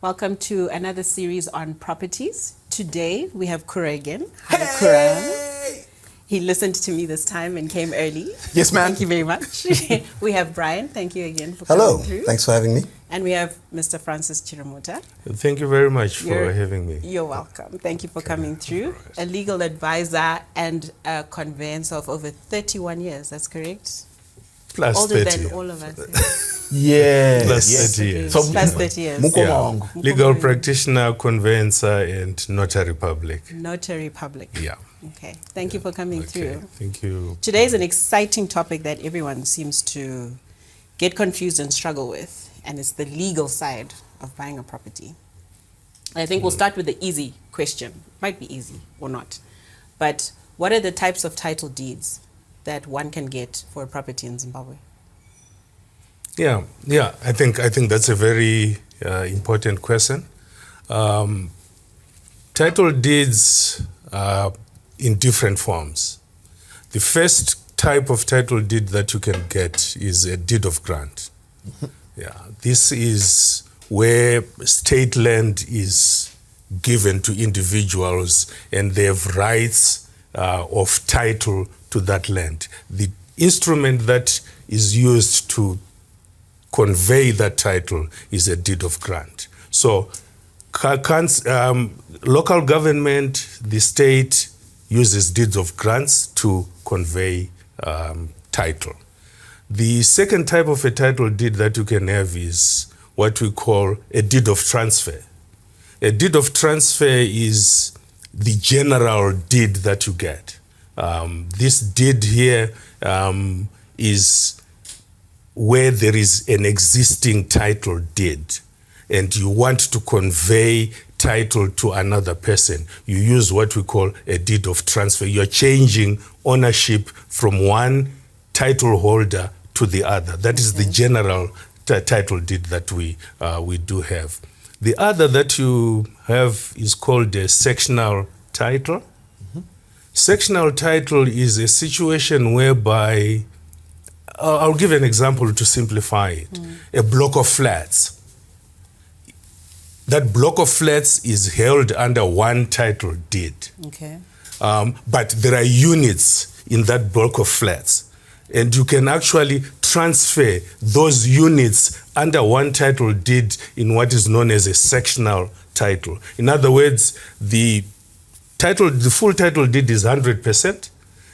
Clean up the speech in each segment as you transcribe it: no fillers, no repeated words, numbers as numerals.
Welcome to another series on properties. Today we have Kura again. Hi, Kura. He listened to me this time and came early. Yes, ma'am. Thank you very much. We have Brian. Thank you again for coming through. Thanks for having me. And we have Mr. Francis Chirimuuta. Thank you very much for having me. You're welcome. Thank you for coming through. A legal advisor and a conveyancer of over 31 years. That's correct? Plus Older 30. than all of us. Yes. Plus 30 years. So, plus 30 years. Yeah. Legal practitioner, conveyancer, and notary public. Notary public. Yeah. Okay. Thank you for coming through. Thank you. Today is an exciting topic that everyone seems to get confused and struggle with, and it's the legal side of buying a property. I think we'll start with the easy question. Might be easy or not. But what are the types of title deeds that one can get for a property in Zimbabwe? Yeah. I think that's a very important question. Title deeds are in different forms. The first type of title deed that you can get is a deed of grant. Yeah, this is where state land is given to individuals and they have rights of title to that land. The instrument that is used to convey that title is a deed of grant. So local government, the state uses deeds of grants to convey title. The second type of a title deed that you can have is what we call a deed of transfer. A deed of transfer is the general deed that you get. This deed here is where there is an existing title deed and you want to convey title to another person. You use what we call a deed of transfer. You're changing ownership from one title holder to the other. That is the general title deed that we do have. The other that you have is called a sectional title. Sectional title is a situation whereby, I'll give an example to simplify it. A block of flats. That block of flats is held under one title deed. Okay. But there are units in that block of flats. And you can actually transfer those units under one title deed in what is known as a sectional title. In other words, the full title deed is 100%.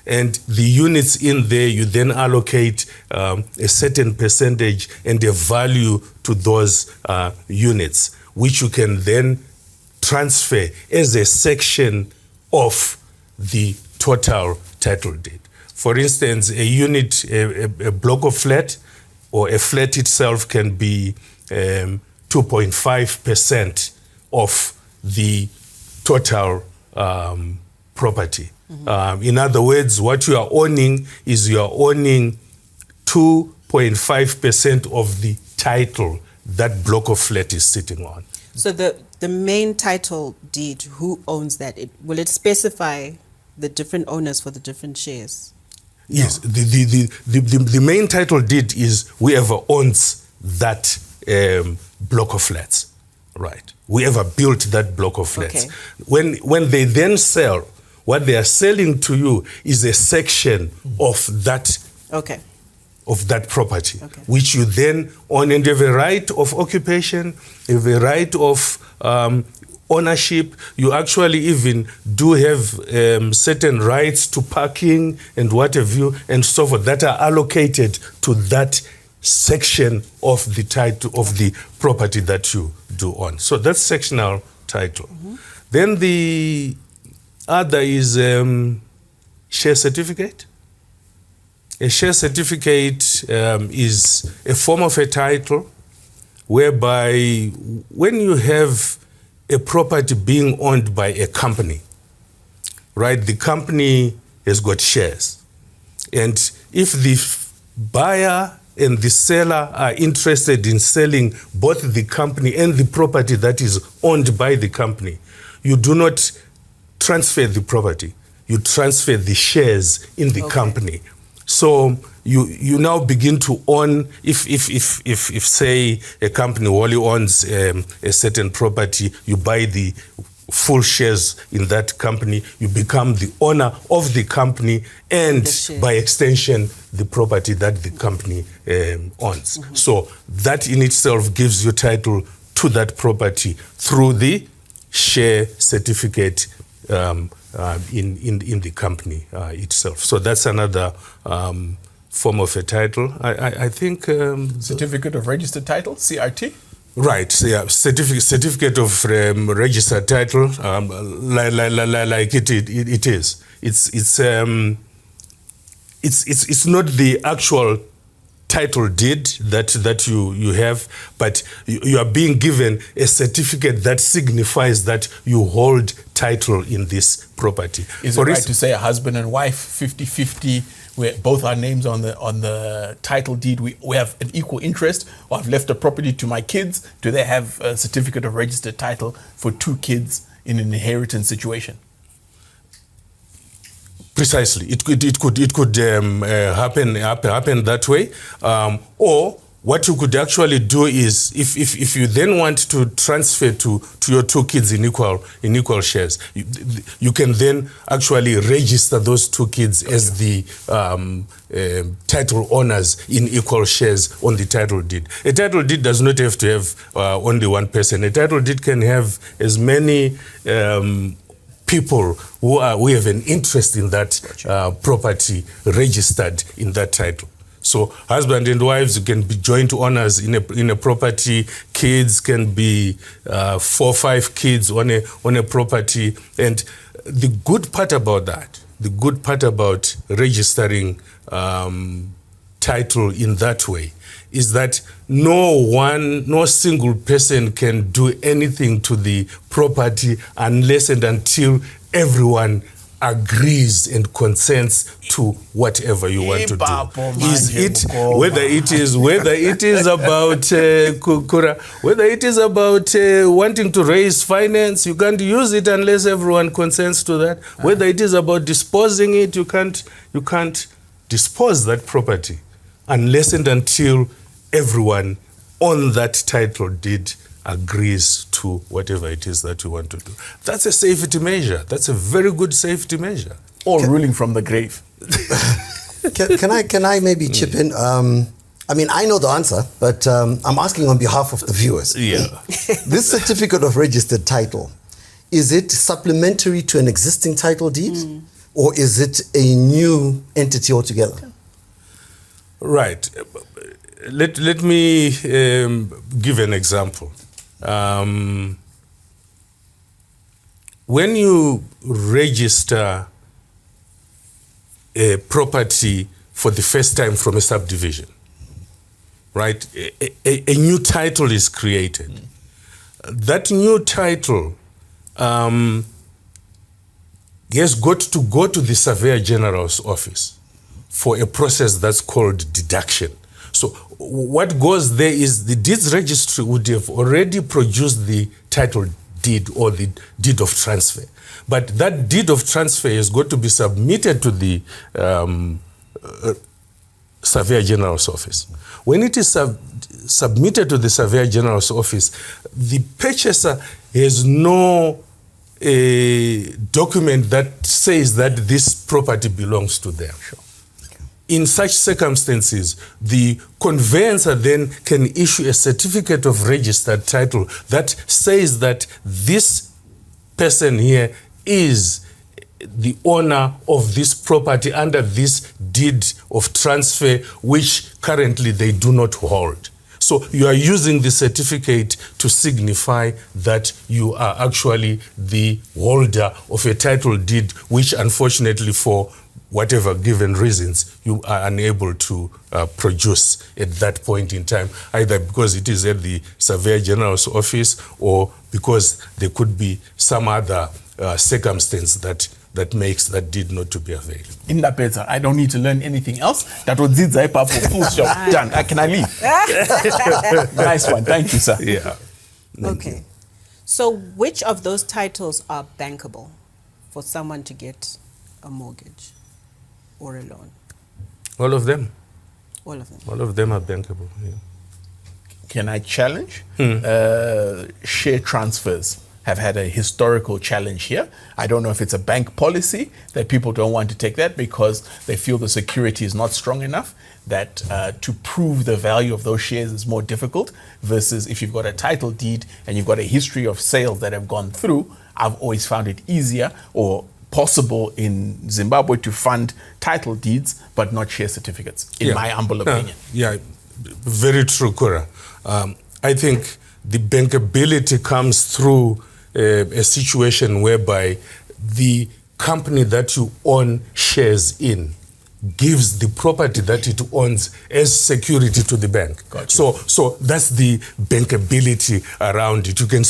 And the units in there, you then allocate a certain percentage and a value to those units, which you can then transfer as a section of the total title deed. For instance, a unit, a block of flat, or a flat itself can be 2.5% of the total property. In other words, what you are owning is you are owning 2.5% of the title that block of flat is sitting on. So the main title deed, who owns that? Will it specify the different owners for the different shares? Yes, the main title deed is whoever owns that block of flats, right? Whoever built that block of flats. Okay. When they then sell, what they are selling to you is a section of that. Okay. Of that property, which you then own, and you have a right of occupation, you have a right of ownership. You actually even do have certain rights to parking and what have you, and so forth, that are allocated to that section of the title of the property that you do own. So that's sectional title. Then the other is share certificate. A share certificate is a form of a title whereby when you have a property being owned by a company, right? The company has got shares. And if the buyer and the seller are interested in selling both the company and the property that is owned by the company, you do not transfer the property. You transfer the shares in the company. So you now begin to own, if say a company wholly owns a certain property, you buy the full shares in that company, you become the owner of the company and by extension the property that the company owns. So that in itself gives you title to that property through the share certificate in the company itself. So that's another form of a title. I think certificate of registered title, CRT. Right. So yeah, certificate of registered title, like it is. It's not the actual title deed that you have, but you are being given a certificate that signifies that you hold title in this property. Is it right to say a husband and wife 50-50, where both our names on the title deed, we have an equal interest, or I've left a property to my kids, do they have a certificate of registered title for two kids in an inheritance situation? Precisely, it could happen that way, or what you could actually do is, if you then want to transfer to your two kids in equal shares, you can then actually register those two kids as the title owners in equal shares on the title deed. A title deed does not have to have only one person. A title deed can have as many people who have an interest in that property registered in that title. So husband and wives can be joint owners in a property. Kids can be 4 or 5 kids on a property. And the good part about that, the good part about registering title in that way, is that no single person can do anything to the property unless and until everyone agrees and consents to whatever you want to do. Is it whether it is about Kura, whether it is about wanting to raise finance, you can't use it unless everyone consents to that. Whether it is about disposing it, you can't dispose that property unless and until everyone on that title deed agrees to whatever it is that you want to do. That's a safety measure. That's a very good safety measure. Or ruling from the grave. Can I maybe chip in? I mean, I know the answer, but I'm asking on behalf of the viewers. Yeah. This certificate of registered title, is it supplementary to an existing title deed, or is it a new entity altogether? Right. Let me give an example. When you register a property for the first time from a subdivision, right, a new title is created. That new title has got to go to the Surveyor General's office for a process that's called deduction. So what goes there is the deeds registry would have already produced the title deed or the deed of transfer. But that deed of transfer has got to be submitted to the Surveyor General's office. When it is submitted to the Surveyor General's office, the purchaser has no document that says that this property belongs to them. Sure. In such circumstances, the conveyancer then can issue a certificate of registered title that says that this person here is the owner of this property under this deed of transfer, which currently they do not hold. So you are using the certificate to signify that you are actually the holder of a title deed, which unfortunately for whatever given reasons, you are unable to produce at that point in time, either because it is at the Surveyor General's office or because there could be some other circumstance that makes that deed not to be available. In that better, I don't need to learn anything else. That was Zidzaipa for full shop. Done. Can I leave? Nice one. Thank you, sir. Yeah. Okay. So which of those titles are bankable for someone to get a mortgage or a loan? All of them. All of them. All of them are bankable. Yeah. Can I challenge? Share transfers have had a historical challenge here. I don't know if it's a bank policy that people don't want to take that because they feel the security is not strong enough, that to prove the value of those shares is more difficult versus if you've got a title deed and you've got a history of sales that have gone through. I've always found it easier or possible in Zimbabwe to fund title deeds but not share certificates, in my humble opinion. Yeah, very true, Kura. I think the bankability comes through a situation whereby the company that you own shares in gives the property that it owns as security to the bank. Gotcha. So that's the bankability around it. You can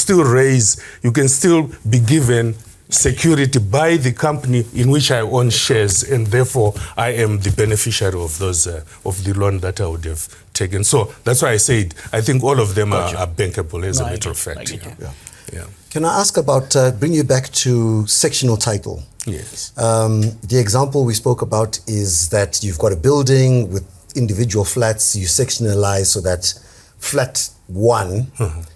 still be given security by the company in which I own shares, and therefore I am the beneficiary of those of the loan that I would have taken. So that's why I said I think all of them are bankable as a matter of fact. Yeah. Can I ask about, bring you back to sectional title? Yes. The example we spoke about is that you've got a building with individual flats, you sectionalize so that flat one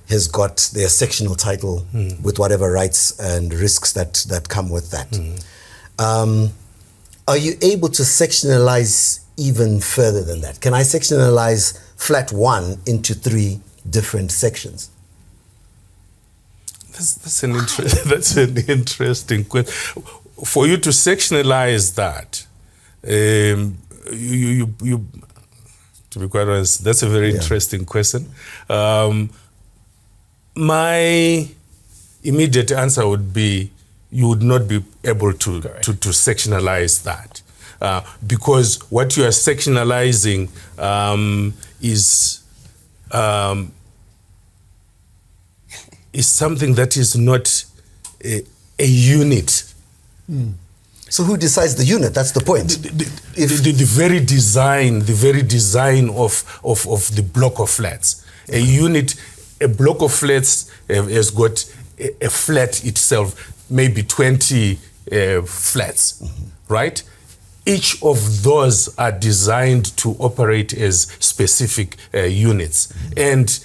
has got their sectional title with whatever rights and risks that come with that. Are you able to sectionalize even further than that? Can I sectionalize flat one into 3 different sections? That's an interesting question. For you to sectionalize that, you to be quite honest, that's a very interesting question. My immediate answer would be you would not be able to sectionalize that because what you are sectionalizing is something that is not a unit. So who decides the unit? That's the point. The very design of the block of flats. A unit, a block of flats has got a flat itself, maybe 20 flats, right? Each of those are designed to operate as specific units, and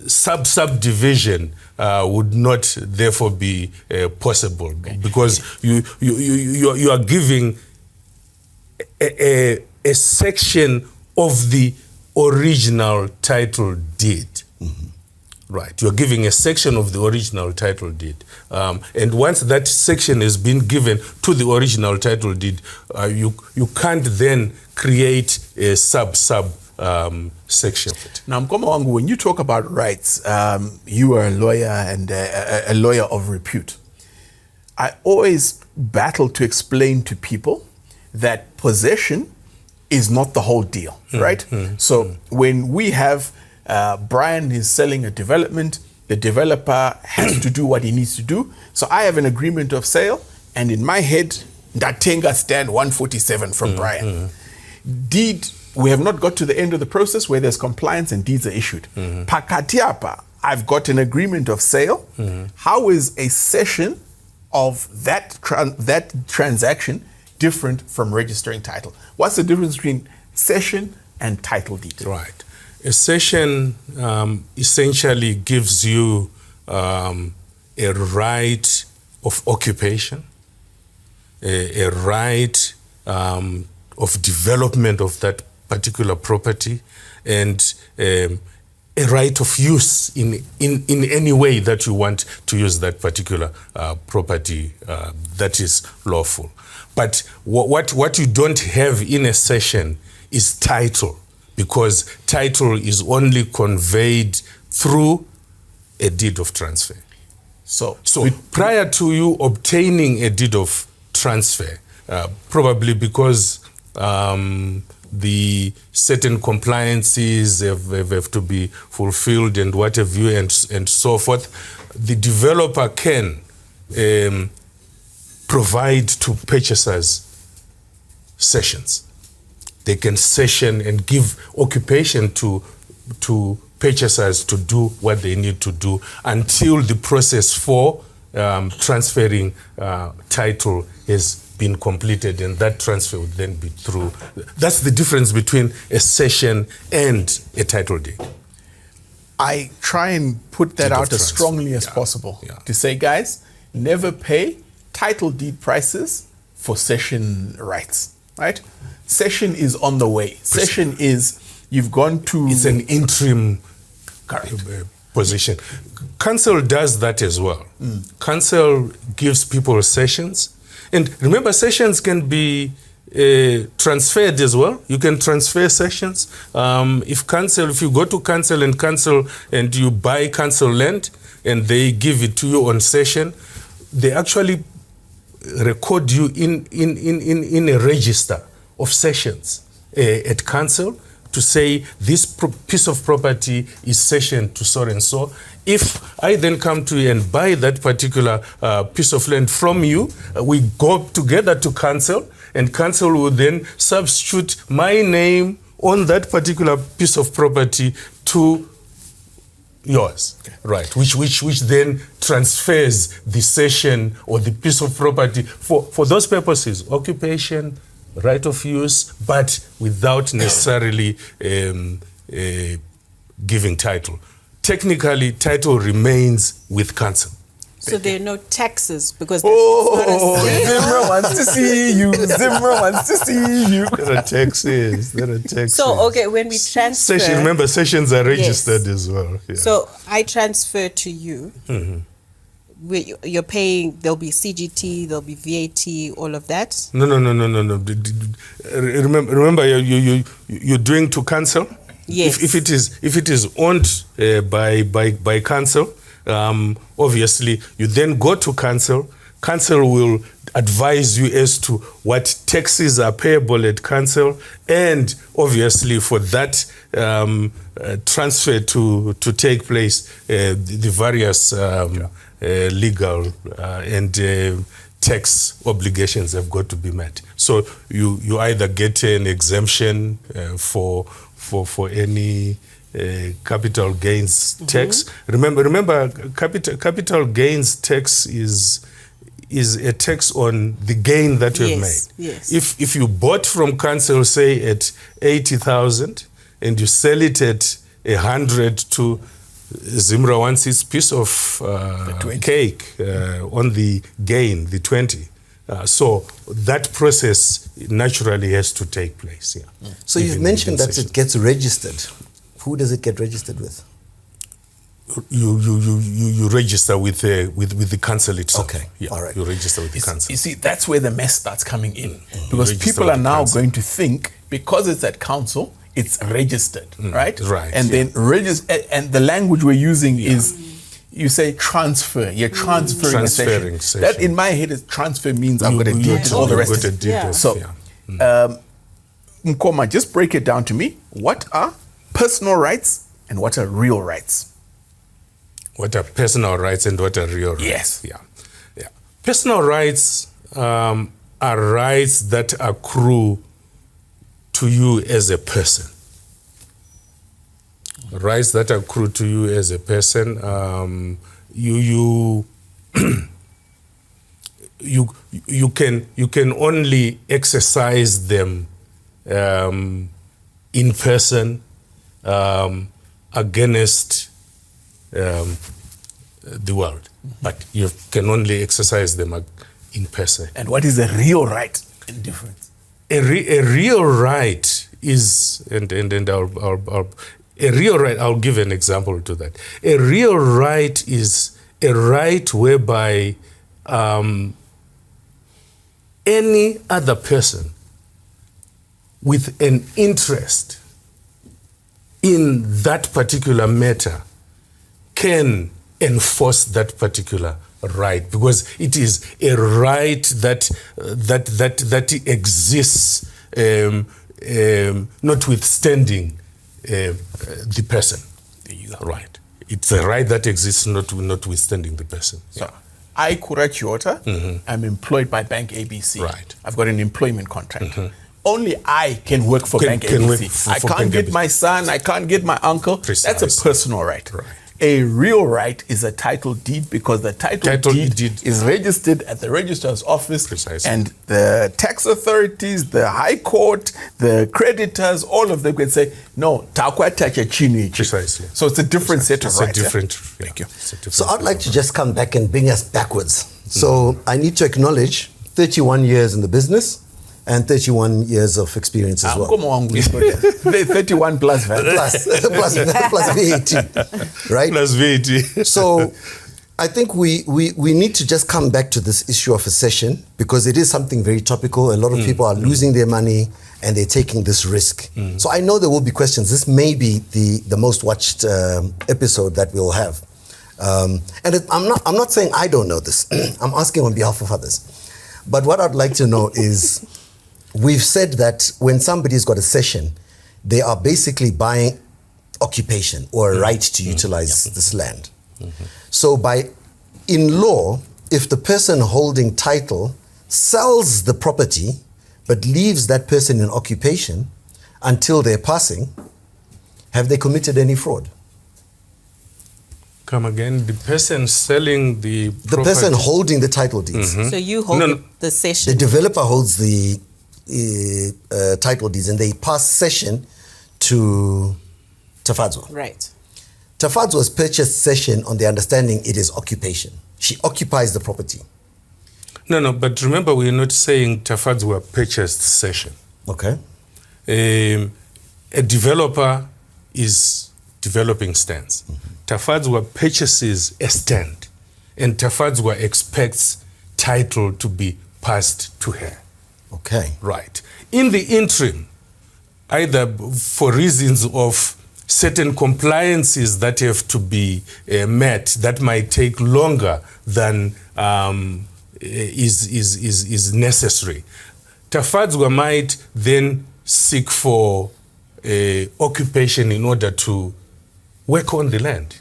subdivision would not therefore be possible because you are giving a section of the original title deed. Right, you're giving a section of the original title deed, and once that section has been given to the original title deed, you can't then create a sub section. Now, Mkomo wangu, when you talk about rights, you are a lawyer and a lawyer of repute. I always battle to explain to people that possession is not the whole deal, right? So when we have Brian is selling a development, the developer has to do what he needs to do. So I have an agreement of sale, and in my head, Ndatenga stand 147 from Brian. Deed, we have not got to the end of the process where there's compliance and deeds are issued. Pakatiapa, I've got an agreement of sale. How is a session of that transaction different from registering title? What's the difference between session and title deed? Right. A session essentially gives you a right of occupation, a right of development of that particular property, and a right of use in any way that you want to use that particular property that is lawful. But what you don't have in a session is title, because title is only conveyed through a deed of transfer. So prior to you obtaining a deed of transfer, probably because the certain compliances have to be fulfilled and what have you and so forth, the developer can provide to purchasers sessions. They can session and give occupation to purchasers to do what they need to do until the process for transferring title is been completed, and that transfer would then be through. That's the difference between a cession and a title deed. I try and put that Deed of out as transfer. strongly as Yeah. possible Yeah. to say, guys, never pay title deed prices for cession rights, right? Cession is on the way. Cession is, you've gone to... It's an interim Correct. position. Council does that as well. Council gives people sessions. And remember, sessions can be transferred as well. You can transfer sessions. If you go to council and you buy council land and they give it to you on session, they actually record you in a register of sessions at council to say this piece of property is sessioned to so and so. If I then come to you and buy that particular piece of land from you, we go together to council, and council will then substitute my name on that particular piece of property to yours, right? Which then transfers the cession or the piece of property for those purposes, occupation, right of use, but without necessarily giving title. Technically, title remains with council. So there are no taxes because Oh, Zimmer wants to see you. Zimmer wants to see you. There are taxes. So okay, when we transfer, Session, remember, sessions are registered as well. Yeah. so I transfer to you. You're paying. There'll be CGT, there'll be VAT, all of that. No. Remember, you're doing to council. Yes. If it is owned by council, obviously you then go to council. Council will advise you as to what taxes are payable at council, and obviously for that transfer to take place, the various legal and tax obligations have got to be met. So you either get an exemption for any capital gains tax. Remember, capital gains tax is a tax on the gain that you've made. Yes. If you bought from council, say at 80,000, and you sell it at 100 to Zimra wants his piece of cake on the gain, the 20. So that process naturally has to take place. Yeah. So you've mentioned that it gets registered. Who does it get registered with? You register with the council itself. Okay. Yeah. All right. You register with the council. You see, that's where the mess starts coming in. You Because register people with are the now council. going to think, because it's at council, it's registered, right? Right, And yeah. then and the language we're using is, you say transfer. You're transferring a Transferring session. session. That in my head is transfer means I've got a deed and all the rest of it. Yeah. So, Mkoma, just break it down to me. What are personal rights and what are real rights? What are personal rights and what are real rights? Yes. Yeah. Personal rights are rights that accrue to you as a person. Rights that accrue to you as a person. You can only exercise them in person against the world, but you can only exercise them in person. And what is a real right and difference? A real right is, and a real right, I'll give an example to that. A real right is a right whereby any other person with an interest in that particular matter can enforce that particular right, because it is a right that exists notwithstanding the person. Right. It's a right that exists notwithstanding the person. So, I, Kura Chihota, I'm employed by BancABC. Right. I've got an employment contract. Only I can work for Can work BancABC. for I can't get BancABC. my son, I can't get my uncle. That's a Precisely. personal right. Right. A real right is a title deed because the title deed is registered at the registrar's office. Precisely. And the tax authorities, the high court, the creditors, all of them can say, no, takwa tacha chini. Precisely. So it's a different set of rights. Thank you. So I'd like to just come back and bring us backwards. So I need to acknowledge 31 years in the business and 31 years of experience as well. 31 plus VAT. plus VAT, right? Plus VAT. So I think we need to just come back to this issue of accession because it is something very topical. A lot of people are losing their money and they're taking this risk. So I know there will be questions. This may be the most watched episode that we'll have. I'm not saying I don't know this. I'm asking on behalf of others. But what I'd like to know is, we've said that when somebody's got a cession, they are basically buying occupation or a right to utilize this land. So in law, if the person holding title sells the property but leaves that person in occupation until they're passing, have they committed any fraud? Come again, the person selling the property. Person holding the title deeds. So you hold the cession. The developer holds the title deeds and they pass cession to Tafadzwa. Right. Tafadzwa's purchased cession on the understanding it is occupation. She occupies the property. No, but remember, we're not saying Tafadzwa purchased cession. Okay. A developer is developing stands. Tafadzwa purchases a stand, and Tafadzwa expects title to be passed to her. Okay. Right. In the interim, either for reasons of certain compliances that have to be met that might take longer than is necessary, Tafadzwa might then seek for occupation in order to work on the land,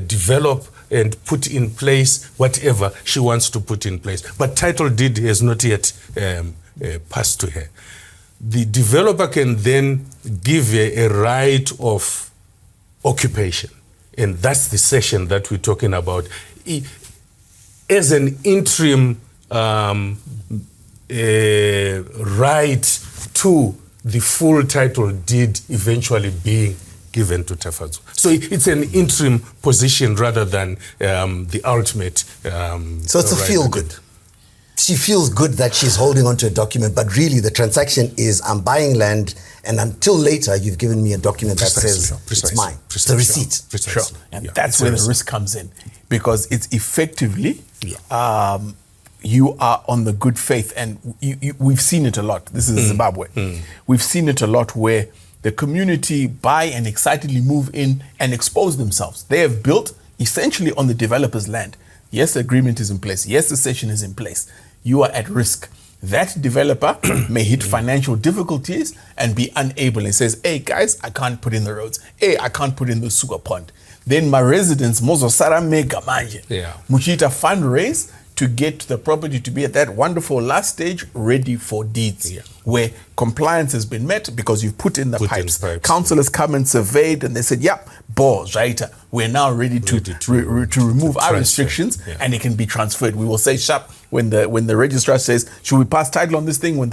develop and put in place whatever she wants to put in place. But title deed has not yet passed to her. The developer can then give her a right of occupation. And that's the session that we're talking about. As an interim right to the full title deed eventually being given to Tafadzwa. So it's an interim position rather than the ultimate. So it's a feel good. She feels good that she's holding on to a document, but really the transaction is I'm buying land, and until later you've given me a document that says it's mine. It's a receipt. Sure. And that's where the risk comes in, because it's effectively you are on the good faith, and we've seen it a lot. This is Zimbabwe. We've seen it a lot where the community buy and excitedly move in and expose themselves. They have built essentially on the developer's land. Yes, the agreement is in place. Yes, the session is in place. You are at risk. That developer may hit financial difficulties and be unable and says, hey guys, I can't put in the roads. Hey, I can't put in the sewer pond. Then my residents, Mozosara mega manje. Muchita fundraise to get the property to be at that wonderful last stage, ready for deeds, where compliance has been met because you've put in the pipes. Councillors come and surveyed and they said, yeah, right, we're now ready to remove our restrictions and it can be transferred. We will say sharp when the registrar says, should we pass title on this thing? When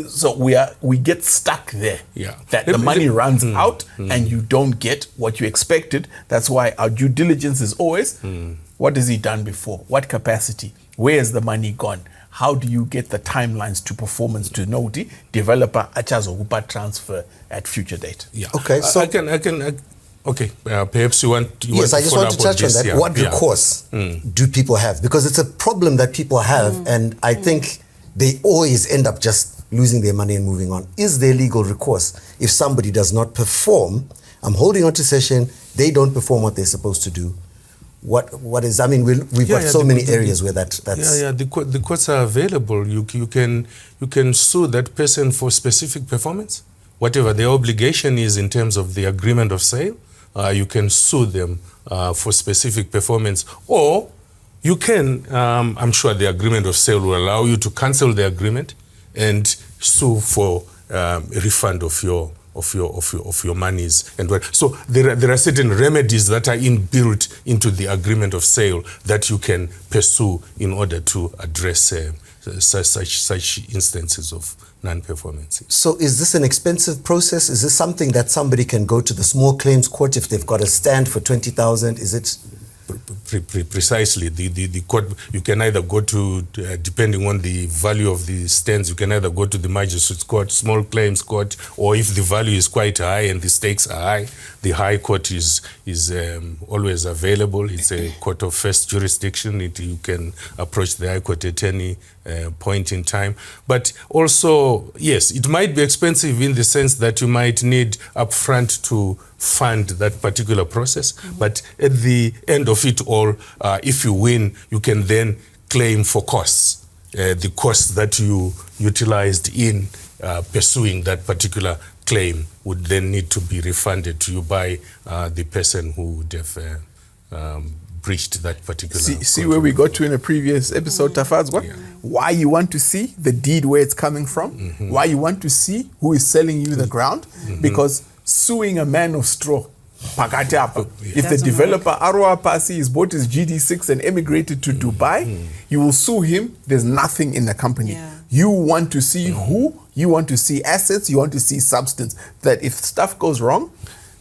so we get stuck there. That the money runs out and you don't get what you expected. That's why our due diligence is always, what has he done before? What capacity? Where has the money gone? How do you get the timelines to performance to noti developer achazokupa transfer at future date? Okay, so I can. Okay, perhaps you want. Yes, I just want to touch on that. What recourse do people have? Because it's a problem that people have, and I think they always end up just losing their money and moving on. Is there legal recourse if somebody does not perform? I'm holding on to session. They don't perform what they're supposed to do. What is? I mean, we've got so many areas where that's. The courts are available. You can sue that person for specific performance, whatever the obligation is in terms of the agreement of sale. You can sue them for specific performance, or you can. I'm sure the agreement of sale will allow you to cancel the agreement and sue for a refund of your your monies and what. So there are certain remedies that are inbuilt into the agreement of sale that you can pursue in order to address such instances of non-performance. So is this an expensive process? Is this something that somebody can go to the small claims court if they've got a stand for 20,000? Is it? Precisely. The court, you can either go to, depending on the value of the stands, you can either go to the magistrate's court, small claims court, or if the value is quite high and the stakes are high, the high court is always available. It's a court of first jurisdiction. You can approach the high court at any point in time. But also, yes, it might be expensive in the sense that you might need upfront to fund that particular process. But at the end of it all, if you win, you can then claim for costs, the costs that you utilized in pursuing that particular claim would then need to be refunded to you by the person who would have breached that particular. See where we got to in a previous episode, Tafadzwa? Yeah. Why you want to see the deed where it's coming from, why you want to see who is selling you the ground, because suing a man of straw, if the developer Arwa Pasi has bought his GD6 and emigrated to Dubai, you will sue him. There's nothing in the company. You want to see who, you want to see assets, you want to see substance. That if stuff goes wrong,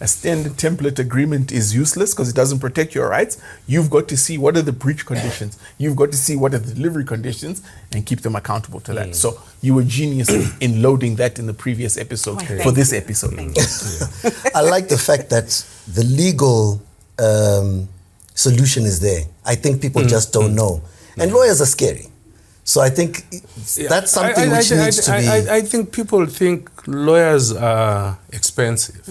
a standard template agreement is useless because it doesn't protect your rights. You've got to see what are the breach conditions. You've got to see what are the delivery conditions and keep them accountable to that. So you were genius in loading that in the previous episode for this episode. I like the fact that the legal solution is there. I think people just don't know. And lawyers are scary. So I think that's something which needs to be... I think people think lawyers are expensive.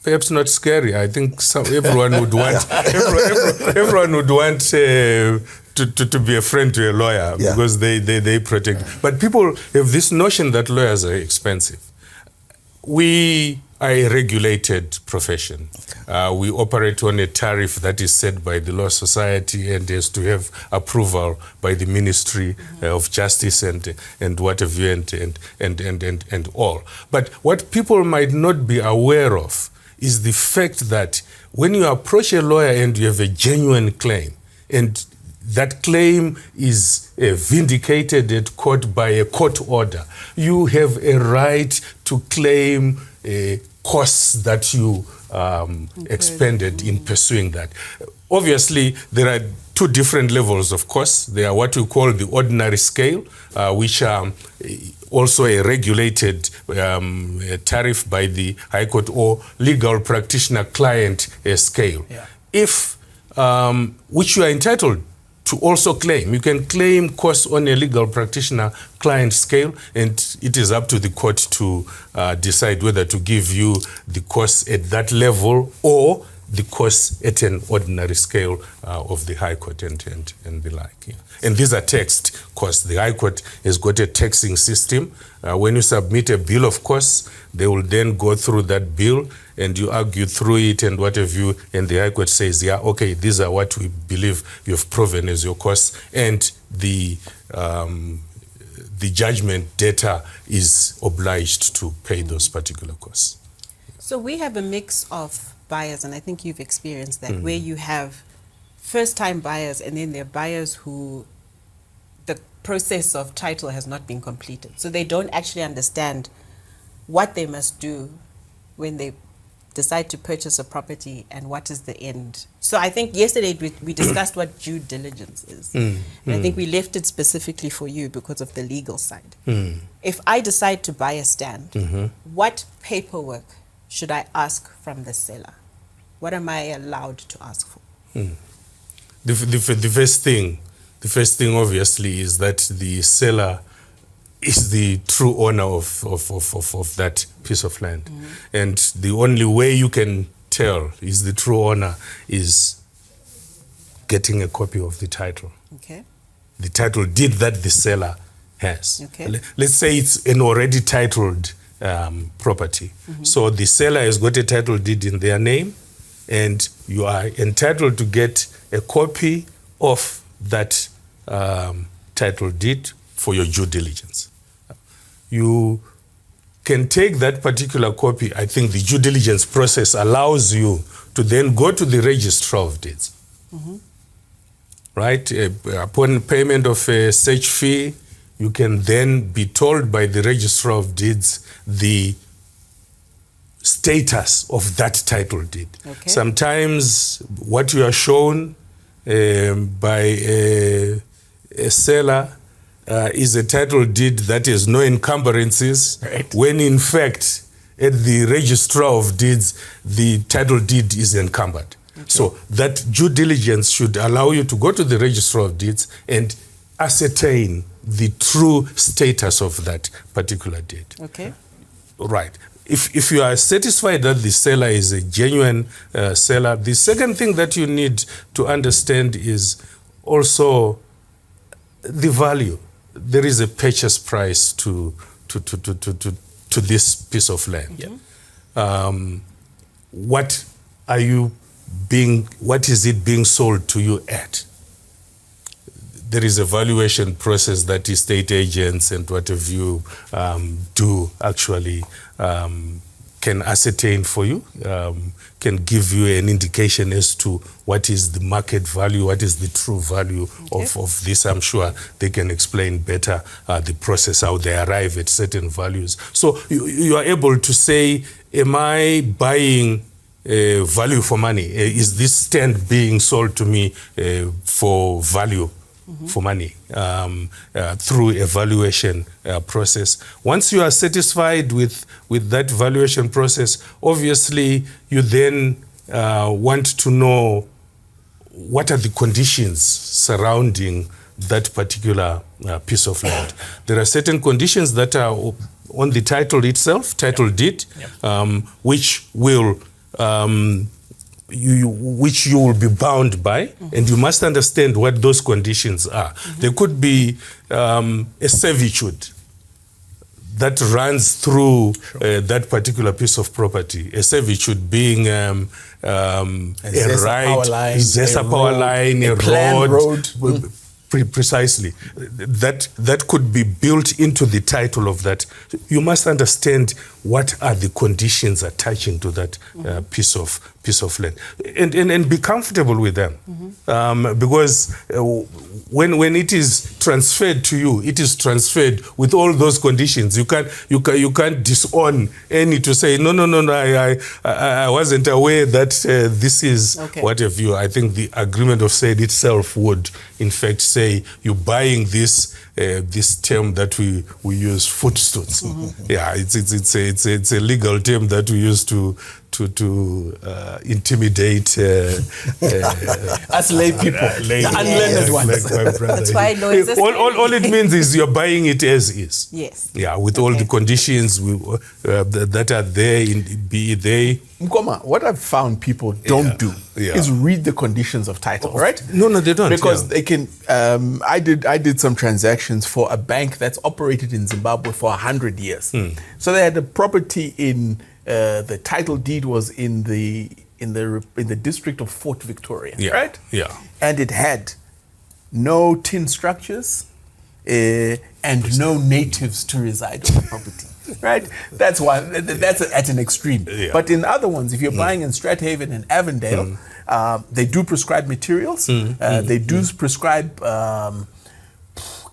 Perhaps not scary. I think everyone would want everyone would want to be a friend to a lawyer because they protect. But people have this notion that lawyers are expensive. We are a regulated profession. We operate on a tariff that is set by the Law Society and has to have approval by the Ministry of Justice and what have you and all. But what people might not be aware of is the fact that when you approach a lawyer and you have a genuine claim, and that claim is vindicated at court by a court order, you have a right to claim costs that you expended in pursuing that. Obviously, there are two different levels of costs. There are what we call the ordinary scale, which are also a regulated tariff by the High Court, or legal practitioner client scale. If which you are entitled to also claim. You can claim costs on a legal practitioner client scale, and it is up to the court to decide whether to give you the costs at that level or the costs at an ordinary scale of the High Court and the like. And these are taxed costs. The High Court has got a taxing system. When you submit a bill of costs, they will then go through that bill and you argue through it and what have you, and the High Court says, yeah, okay, these are what we believe you have proven as your costs, and the judgment debtor is obliged to pay those particular costs. So we have a mix of buyers, and I think you've experienced that, where you have first-time buyers and then there are buyers who the process of title has not been completed. So they don't actually understand what they must do when they decide to purchase a property and what is the end. So I think yesterday we discussed what due diligence is. And I think we left it specifically for you because of the legal side. If I decide to buy a stand, what paperwork should I ask from the seller? What am I allowed to ask for? The first thing obviously is that the seller is the true owner of that piece of land. And the only way you can tell is the true owner is getting a copy of the title. Okay. The title deed that the seller has. Okay. Let's say it's an already titled property. So the seller has got a title deed in their name, and you are entitled to get a copy of that title deed for your due diligence. You can take that particular copy. I think the due diligence process allows you to then go to the registrar of deeds. Right? Upon payment of a search fee, you can then be told by the registrar of deeds the status of that title deed. Okay. Sometimes what you are shown by a seller is a title deed that has no encumbrances, Right. when in fact at the registrar of deeds the title deed is encumbered. So that due diligence should allow you to go to the registrar of deeds and ascertain the true status of that particular deed. Okay. Right. If you are satisfied that the seller is a genuine seller, the second thing that you need to understand is also the value. There is a purchase price to this piece of land. What is it being sold to you at? There is a valuation process that estate agents and what have you do actually can ascertain for you, can give you an indication as to what is the market value, what is the true value of this. I'm sure they can explain better the process, how they arrive at certain values. So you are able to say, am I buying value for money? Is this stand being sold to me for value for money through a valuation process? Once you are satisfied with that valuation process, obviously you then want to know what are the conditions surrounding that particular piece of land. There are certain conditions that are on the title itself, title deed, which will which you will be bound by, and you must understand what those conditions are. There could be a servitude that runs through that particular piece of property. A servitude being a right, power line, a road. Precisely. That could be built into the title of that. You must understand what are the conditions attaching to that piece of land, and be comfortable with them, because when it is transferred to you, it is transferred with all those conditions. You can't disown any to say no. I wasn't aware that this is what have you. I think the agreement of sale itself would in fact say you're buying this term that we use, footstools. Yeah, it's a legal term that we use to intimidate us lay people, unlearned ones. That's why lawyers all it means is you're buying it as is. Yes. Yeah, with all the conditions that are there in BE. Mkoma, what I've found people don't do is read the conditions of title, right? No, they don't. Because they can. I did some transactions for a bank that's operated in Zimbabwe for 100 years. So they had a property in. The title deed was in the district of Fort Victoria, right? Yeah. And it had no tin structures and no natives to reside on the property, right? That's why that's at an extreme. Yeah. But in other ones, if you're buying in Strathaven and Avondale, they do prescribe materials. They do prescribe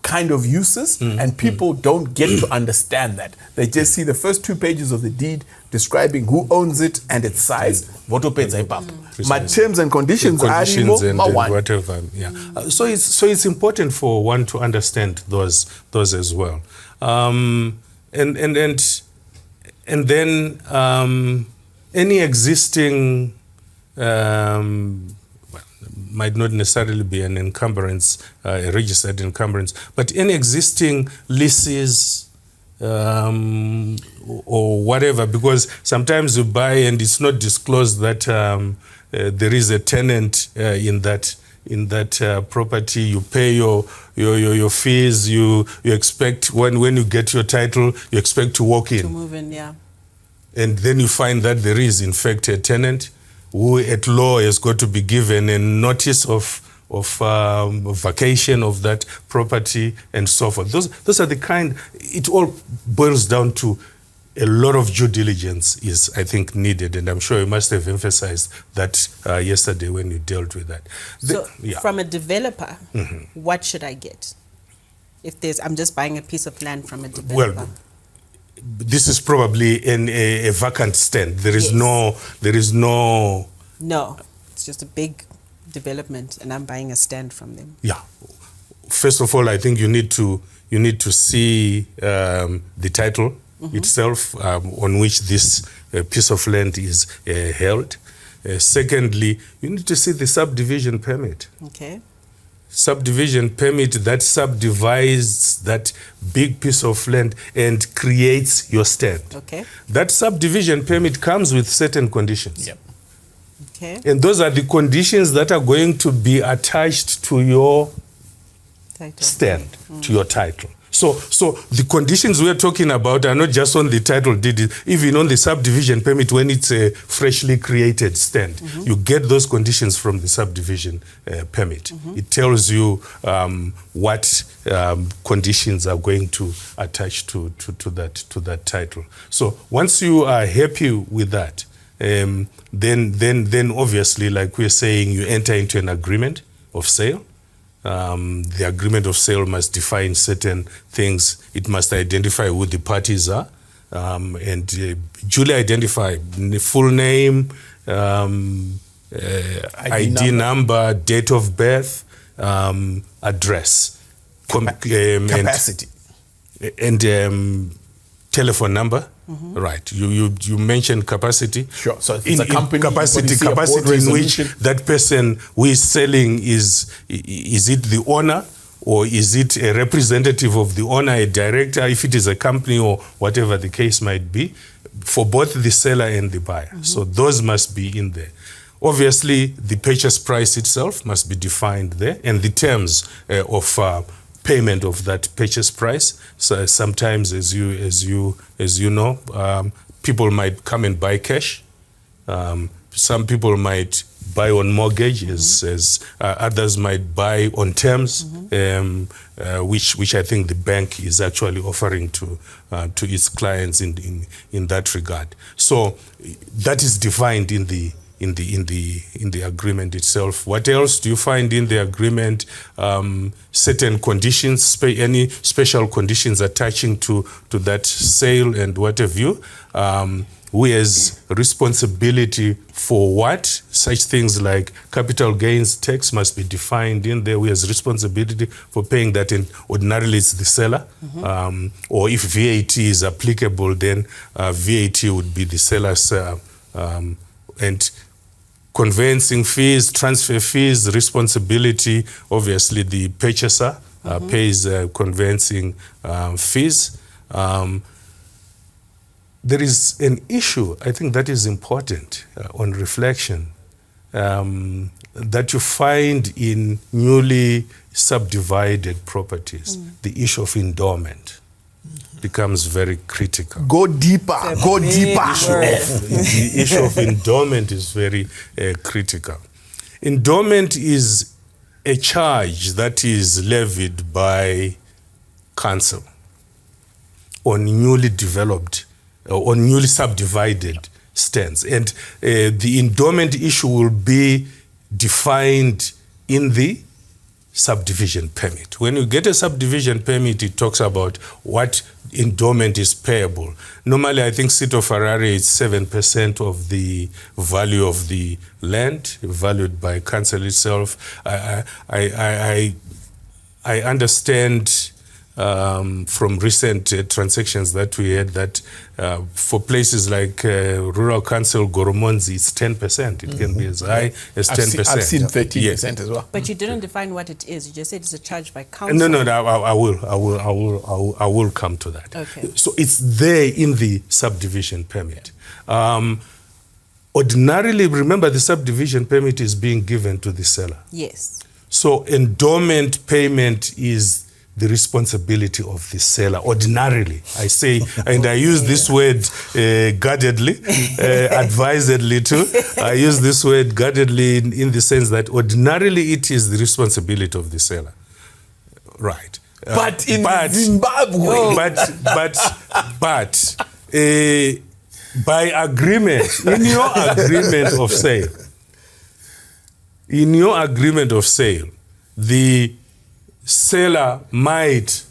kind of uses, and people don't get to understand that. They just see the first 2 pages of the deed describing who owns it and its size. My terms and conditions are and whatever. Yeah. So it's important for one to understand those as well. And then any existing might not necessarily be an encumbrance, a registered encumbrance, but any existing leases or whatever, because sometimes you buy and it's not disclosed that there is a tenant in that property. You pay your fees. You expect when you get your title, you expect to walk in. To move in, yeah. And then you find that there is in fact a tenant who at law has got to be given a notice of vacation of that property and so forth. Those are the kind. It all boils down to a lot of due diligence is, I think, needed, and I'm sure you must have emphasized that yesterday when you dealt with that. So, from a developer, what should I get? If I'm just buying a piece of land from a developer. Well, this is probably a vacant stand. There is no. No, it's just a big development, and I'm buying a stand from them. Yeah. First of all, I think you need to see the title itself on which this piece of land is held. Secondly, you need to see the subdivision permit. Okay. Subdivision permit that subdivides that big piece of land and creates your stand. Okay. That subdivision permit comes with certain conditions. Yep. Okay. And those are the conditions that are going to be attached to your Title. stand, to your title. So the conditions we're talking about are not just on the title deed, even on the subdivision permit when it's a freshly created stand. You get those conditions from the subdivision permit. It tells you what conditions are going to attach to that title. So once you are happy with that, then obviously, like we're saying, you enter into an agreement of sale. The agreement of sale must define certain things. It must identify who the parties are, and duly identify the full name, ID number, date of birth, address, capacity, and telephone number. Right. You mentioned capacity. Sure. So if it's a company, capacity in which that person who is selling is it the owner, or is it a representative of the owner, a director, if it is a company or whatever the case might be, for both the seller and the buyer. So those must be in there. Obviously, the purchase price itself must be defined there, and the terms of payment of that purchase price. So sometimes, as you know, people might come and buy cash. Some people might buy on mortgage, as others might buy on terms, which I think the bank is actually offering to its clients in that regard. So that is defined in the agreement itself. What else do you find in the agreement? Certain conditions, any special conditions attaching to that sale and what have you. Who has responsibility for what? Such things like capital gains tax must be defined in there. Who has responsibility for paying that? And ordinarily it's the seller. Or if VAT is applicable, then VAT would be the seller's and conveyancing fees, transfer fees, responsibility, obviously the purchaser pays conveyancing fees. There is an issue, I think that is important on reflection, that you find in newly subdivided properties. The issue of endowment becomes very critical. Go deeper. Go deeper. The issue of endowment is very critical. Endowment is a charge that is levied by council on newly developed or newly subdivided stands. And the endowment issue will be defined in the subdivision permit. When you get a subdivision permit, it talks about what endowment is payable. Normally, I think City of Harare is 7% of the value of the land, valued by council itself. I understand from recent transactions that we had that for places like Rural Council Goromonzi, it's 10%. It can be as high as 10%. I've seen 13% as well. But you didn't define what it is. You just said it's a charge by council. No, I will come to that. Okay. So it's there in the subdivision permit. Ordinarily, remember, the subdivision permit is being given to the seller. Yes. So endowment payment is the responsibility of the seller. Ordinarily, I say, and I use this word guardedly, advisedly too. I use this word guardedly in the sense that ordinarily it is the responsibility of the seller. Right. But in Zimbabwe. But By agreement, in your agreement of sale, the seller might,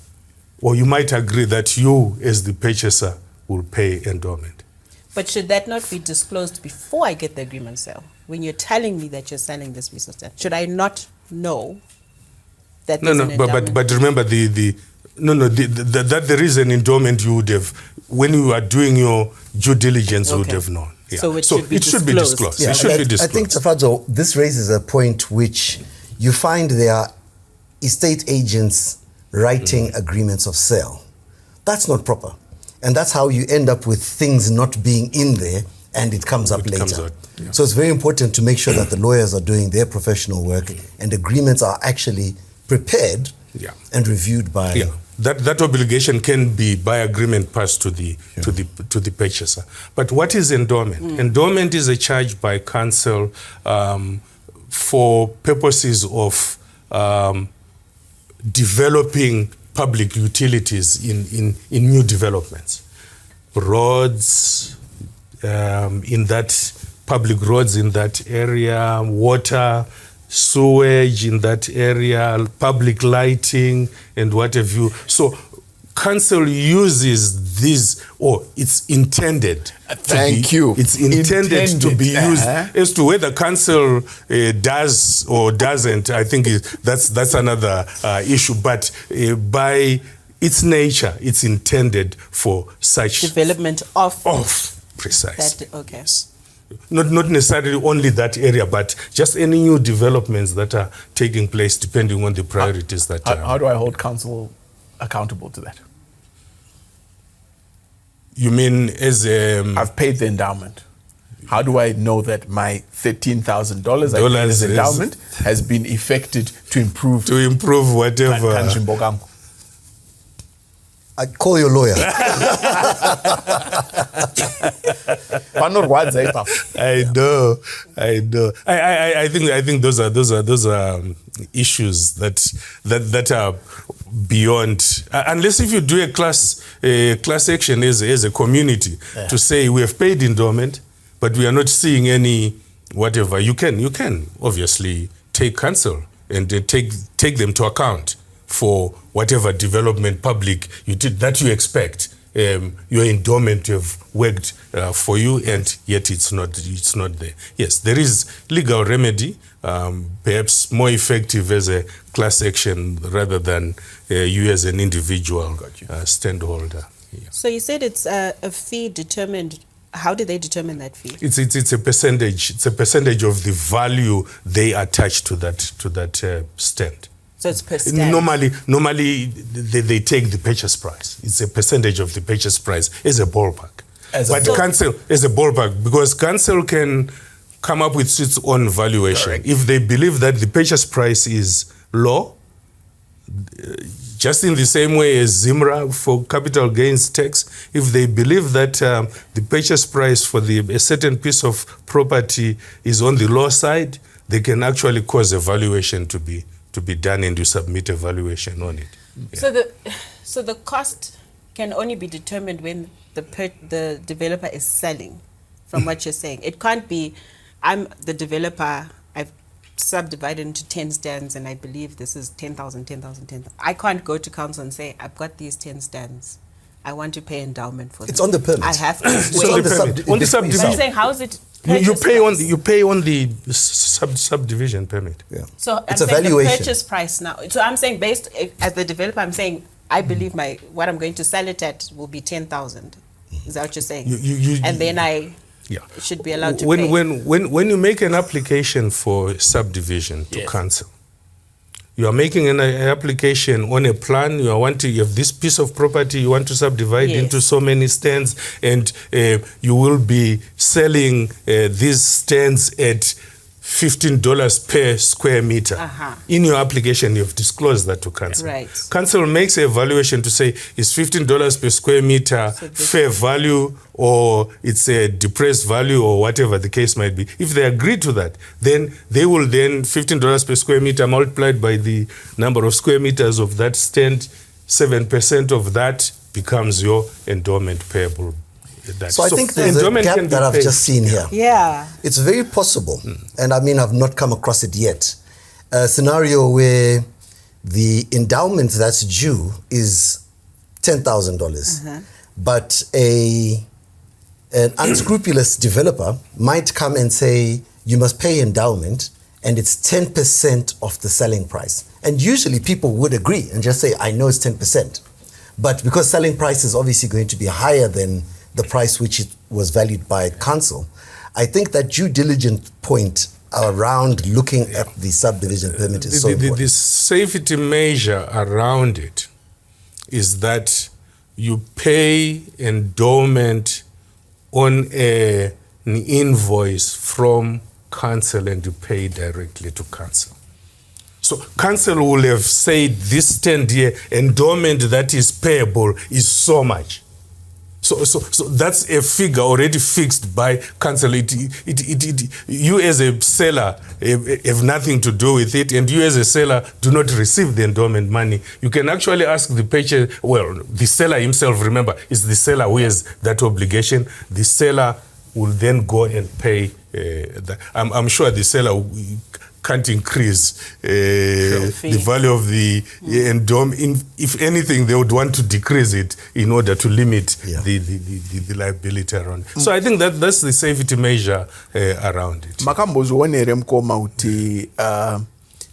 or you might agree that you as the purchaser will pay endowment. But should that not be disclosed before I get the agreement sale? When you're telling me that you're selling this piece of land, should I not know that there's an endowment? But remember that there is an endowment you would have, when you are doing your due diligence, you would have known. Yeah. So it should be disclosed. Yeah, it should be disclosed. I think, Tafadzwa, this raises a point which you find there are estate agents writing agreements of sale. That's not proper. And that's how you end up with things not being in there and it comes up later. So it's very important to make sure that the lawyers are doing their professional work and agreements are actually prepared and reviewed by... Yeah. That obligation can be by agreement passed to the purchaser. But what is endowment? Endowment is a charge by council for purposes of developing public utilities in new developments. Roads, in that public roads in that area, water, sewage in that area, public lighting, and what have you. So council uses this, or it's intended it's intended to be used. As to whether council does or doesn't, I think that's another issue. But by its nature, it's intended for such development of precisely. Okay. Not necessarily only that area, but just any new developments that are taking place depending on the priorities that How do I hold council accountable to that? You mean as I've paid the endowment. How do I know that my $13,000 I paid as endowment has been effected to improve whatever? I'd call your lawyer. I know. I think those are issues that are beyond. Unless if you do a class action as a community to say we have paid endowment, but we are not seeing any whatever. You can obviously take counsel and take them to account for whatever development public you did that you expect your endowment to have worked for you, and yet it's not there. Yes, there is legal remedy, perhaps more effective as a class action rather than you as an individual standholder. Yeah. So you said it's a fee determined. How do they determine that fee? It's a percentage. It's a percentage of the value they attach to that stand. So it's per stand. Normally they take the purchase price. It's a percentage of the purchase price as a ballpark. Council as a ballpark, because council can come up with its own valuation. Correct. If they believe that the purchase price is low, just in the same way as ZIMRA for capital gains tax, if they believe that the purchase price for a certain piece of property is on the low side, they can actually cause a valuation to be done, and you submit a valuation on it. Yeah. So the cost can only be determined when the developer is selling, from what you're saying. It can't be, I'm the developer, I've subdivided into 10 stands and I believe this is 10,000. I can't go to council and say, I've got these 10 stands. I want to pay endowment for them. It's on the permit. I have to on the subdivision. But I'm saying, how is it? You pay on the subdivision permit. Yeah. So it's I'm saying valuation. The purchase price now. So I'm saying, based as the developer, I'm saying I believe what I'm going to sell it at will be 10,000. Is that what you're saying? And then I should be allowed to pay. When you make an application for subdivision to council, you are making an application on a plan. You have this piece of property you want to subdivide into so many stands, and you will be selling these stands at $15 per square meter. In your application, you've disclosed that to council. Right. Council makes an evaluation to say, is $15 per square meter fair value, or it's a depressed value, or whatever the case might be. If they agree to that, then they will $15 per square meter multiplied by the number of square meters of that stand, 7% of that becomes your endowment payable that. So I think there's a endowment gap can be that I've paid. just seen here. Yeah. It's very possible, and I mean, I've not come across it yet. A scenario where the endowment that's due is $10,000, but an unscrupulous developer might come and say, you must pay endowment, and it's 10% of the selling price. And usually people would agree and just say, I know it's 10%. But because selling price is obviously going to be higher than the price which it was valued by council, I think that due diligence point around looking at the subdivision permit is so important. The safety measure around it is that you pay endowment on an invoice from council and you pay directly to council. So council will have said this 10-year endowment that is payable is so much. So that's a figure already fixed by council. You as a seller have nothing to do with it, and you as a seller do not receive the endowment money. You can actually ask the purchaser, well, the seller himself, remember, is the seller who has that obligation. The seller will then go and pay that. I'm sure the seller can't increase the value of the endowment. If anything, they would want to decrease it in order to limit the liability around it. So I think that's the safety measure around it. Makambozo wanere mkoma uti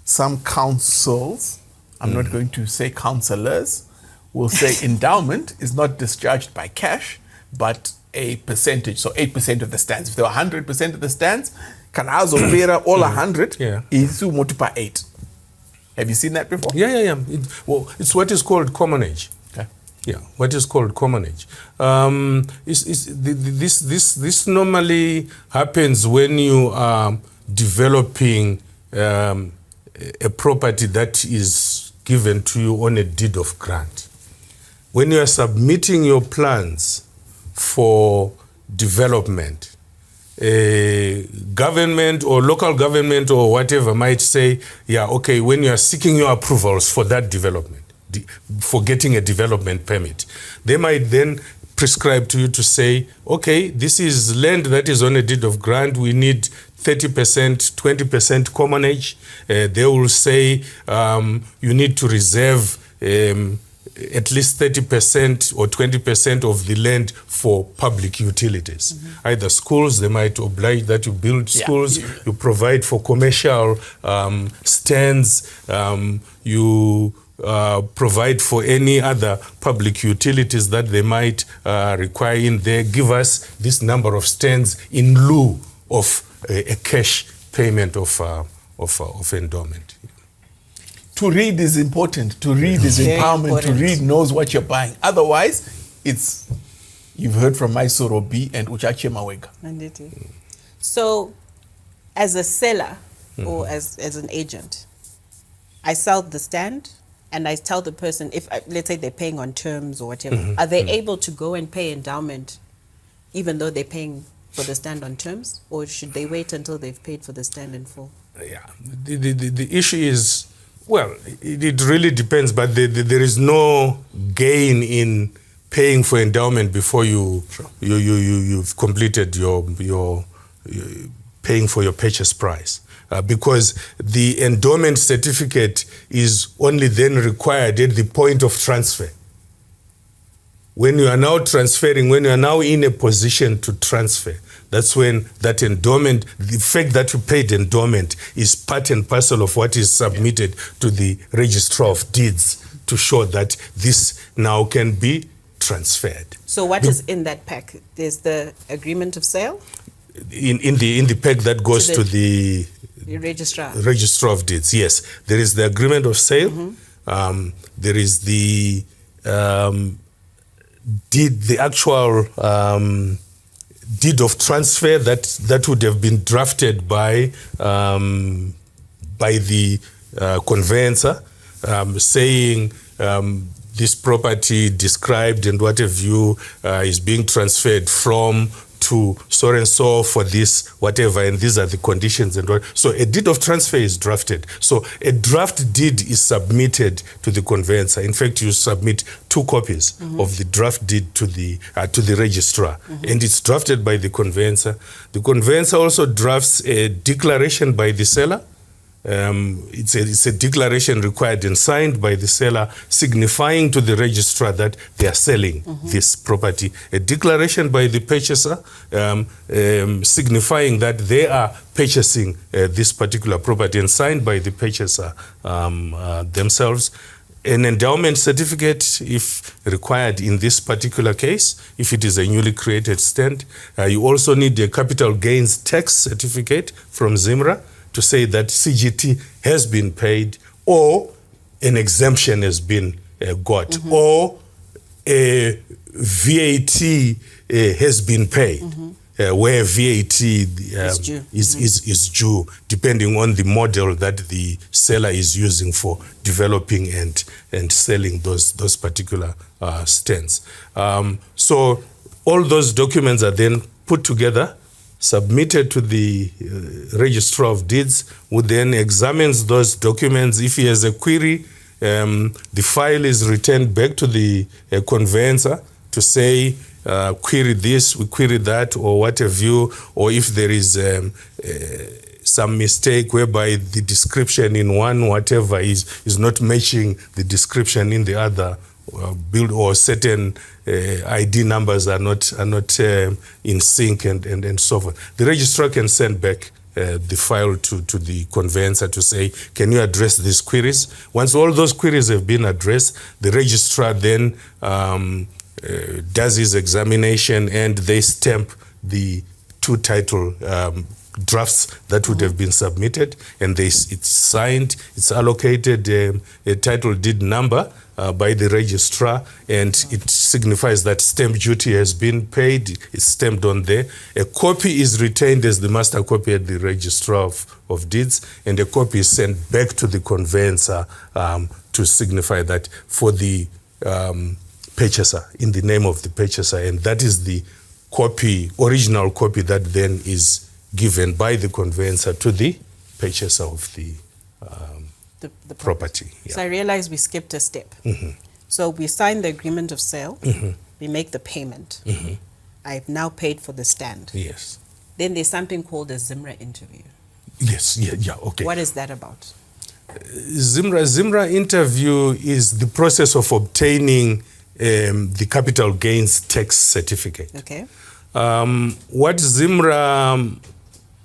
some councils, I'm not going to say councillors, will say endowment is not discharged by cash, but a percentage. So 8% of the stands. If there were 100% of the stands, Kanazo Pera all 100 is multiply 8. Have you seen that before? Yeah. It's what is called commonage. Okay. Yeah, what is called commonage. This normally happens when you are developing a property that is given to you on a deed of grant. When you are submitting your plans for development, government or local government or whatever might say, when you are seeking your approvals for that development, for getting a development permit, they might then prescribe to you to say, okay, this is land that is on a deed of grant, we need 30%, 20% commonage. They will say you need to reserve at least 30% or 20% of the land for public utilities. Either schools, they might oblige that you build schools, you provide for commercial stands, you provide for any other public utilities that they might require in there. Give us this number of stands in lieu of a cash payment of endowment. To read is important. To read is empowerment. To read knows what you're buying. Otherwise, it's, you've heard from Mysoro B and Uchache Mawega. So, as a seller or as an agent, I sell the stand and I tell the person, if let's say they're paying on terms or whatever, are they able to go and pay endowment even though they're paying for the stand on terms, or should they wait until they've paid for the stand in full? Yeah, the issue is, well, it really depends, but there is no gain in paying for endowment before you've completed your paying for your purchase price, because the endowment certificate is only then required at the point of transfer. When you are now transferring, when you are now in a position to transfer, that's when that endowment, the fact that you paid endowment is part and parcel of what is submitted to the registrar of deeds to show that this now can be transferred. So what is in that pack? There's the agreement of sale? In the pack that goes to the registrar of deeds, yes. There is the agreement of sale. There is the deed, the actual deed of transfer that would have been drafted by the conveyancer, saying this property described and what have you is being transferred from to so and so for this, whatever, and these are the conditions and what. So a deed of transfer is drafted. So a draft deed is submitted to the conveyancer. In fact, you submit 2 copies of the draft deed to the registrar, and it's drafted by the conveyancer. The conveyancer also drafts a declaration by the seller. It's a declaration required and signed by the seller, signifying to the registrar that they are selling this property. A declaration by the purchaser, signifying that they are purchasing this particular property, and signed by the purchaser themselves. An endowment certificate, if required in this particular case, if it is a newly created stand. You also need a capital gains tax certificate from ZIMRA to say that CGT has been paid, or an exemption has been got, or a VAT has been paid, where VAT is due, depending on the model that the seller is using for developing and selling those particular stands. So all those documents are then put together, submitted to the registrar of deeds, who then examines those documents. If he has a query, the file is returned back to the conveyancer to say, query this, we query that, or what have you, or if there is some mistake whereby the description in one whatever is not matching the description in the other build, or certain ID numbers are not in sync and so forth. The registrar can send back the file to the conveyancer to say, can you address these queries? Once all those queries have been addressed, the registrar then does his examination, and they stamp the 2 title drafts that would have been submitted, and it's signed, it's allocated a title deed number by the registrar, and it signifies that stamp duty has been paid. It's stamped on there. A copy is retained as the master copy at the registrar of deeds, and a copy is sent back to the conveyancer to signify that for the purchaser, in the name of the purchaser, and that is the copy, original copy, that then is given by the conveyancer to the purchaser of the property. Yeah. So I realize we skipped a step. So we sign the agreement of sale, we make the payment. I've now paid for the stand. Yes. Then there's something called a ZIMRA interview. Yes, yeah, okay. What is that about? ZIMRA interview is the process of obtaining the capital gains tax certificate. Okay. What ZIMRA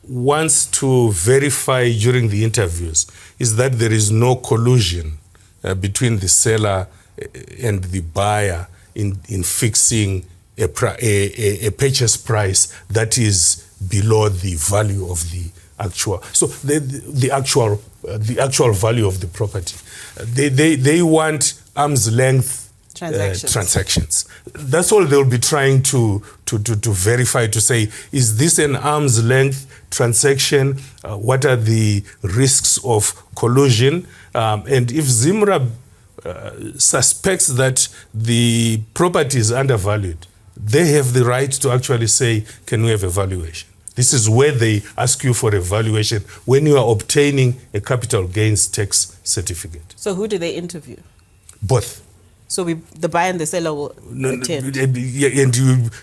wants to verify during the interviews is that there is no collusion between the seller and the buyer in fixing a purchase price that is below the value of the actual. So the actual value of the property. They want arm's length transactions. That's all they'll be trying to verify, to say, is this an arm's length transaction? What are the risks of collusion? And if ZIMRA suspects that the property is undervalued, they have the right to actually say, can we have a valuation? This is where they ask you for a valuation when you are obtaining a capital gains tax certificate. So who do they interview? Both. So the buyer and the seller will attend? And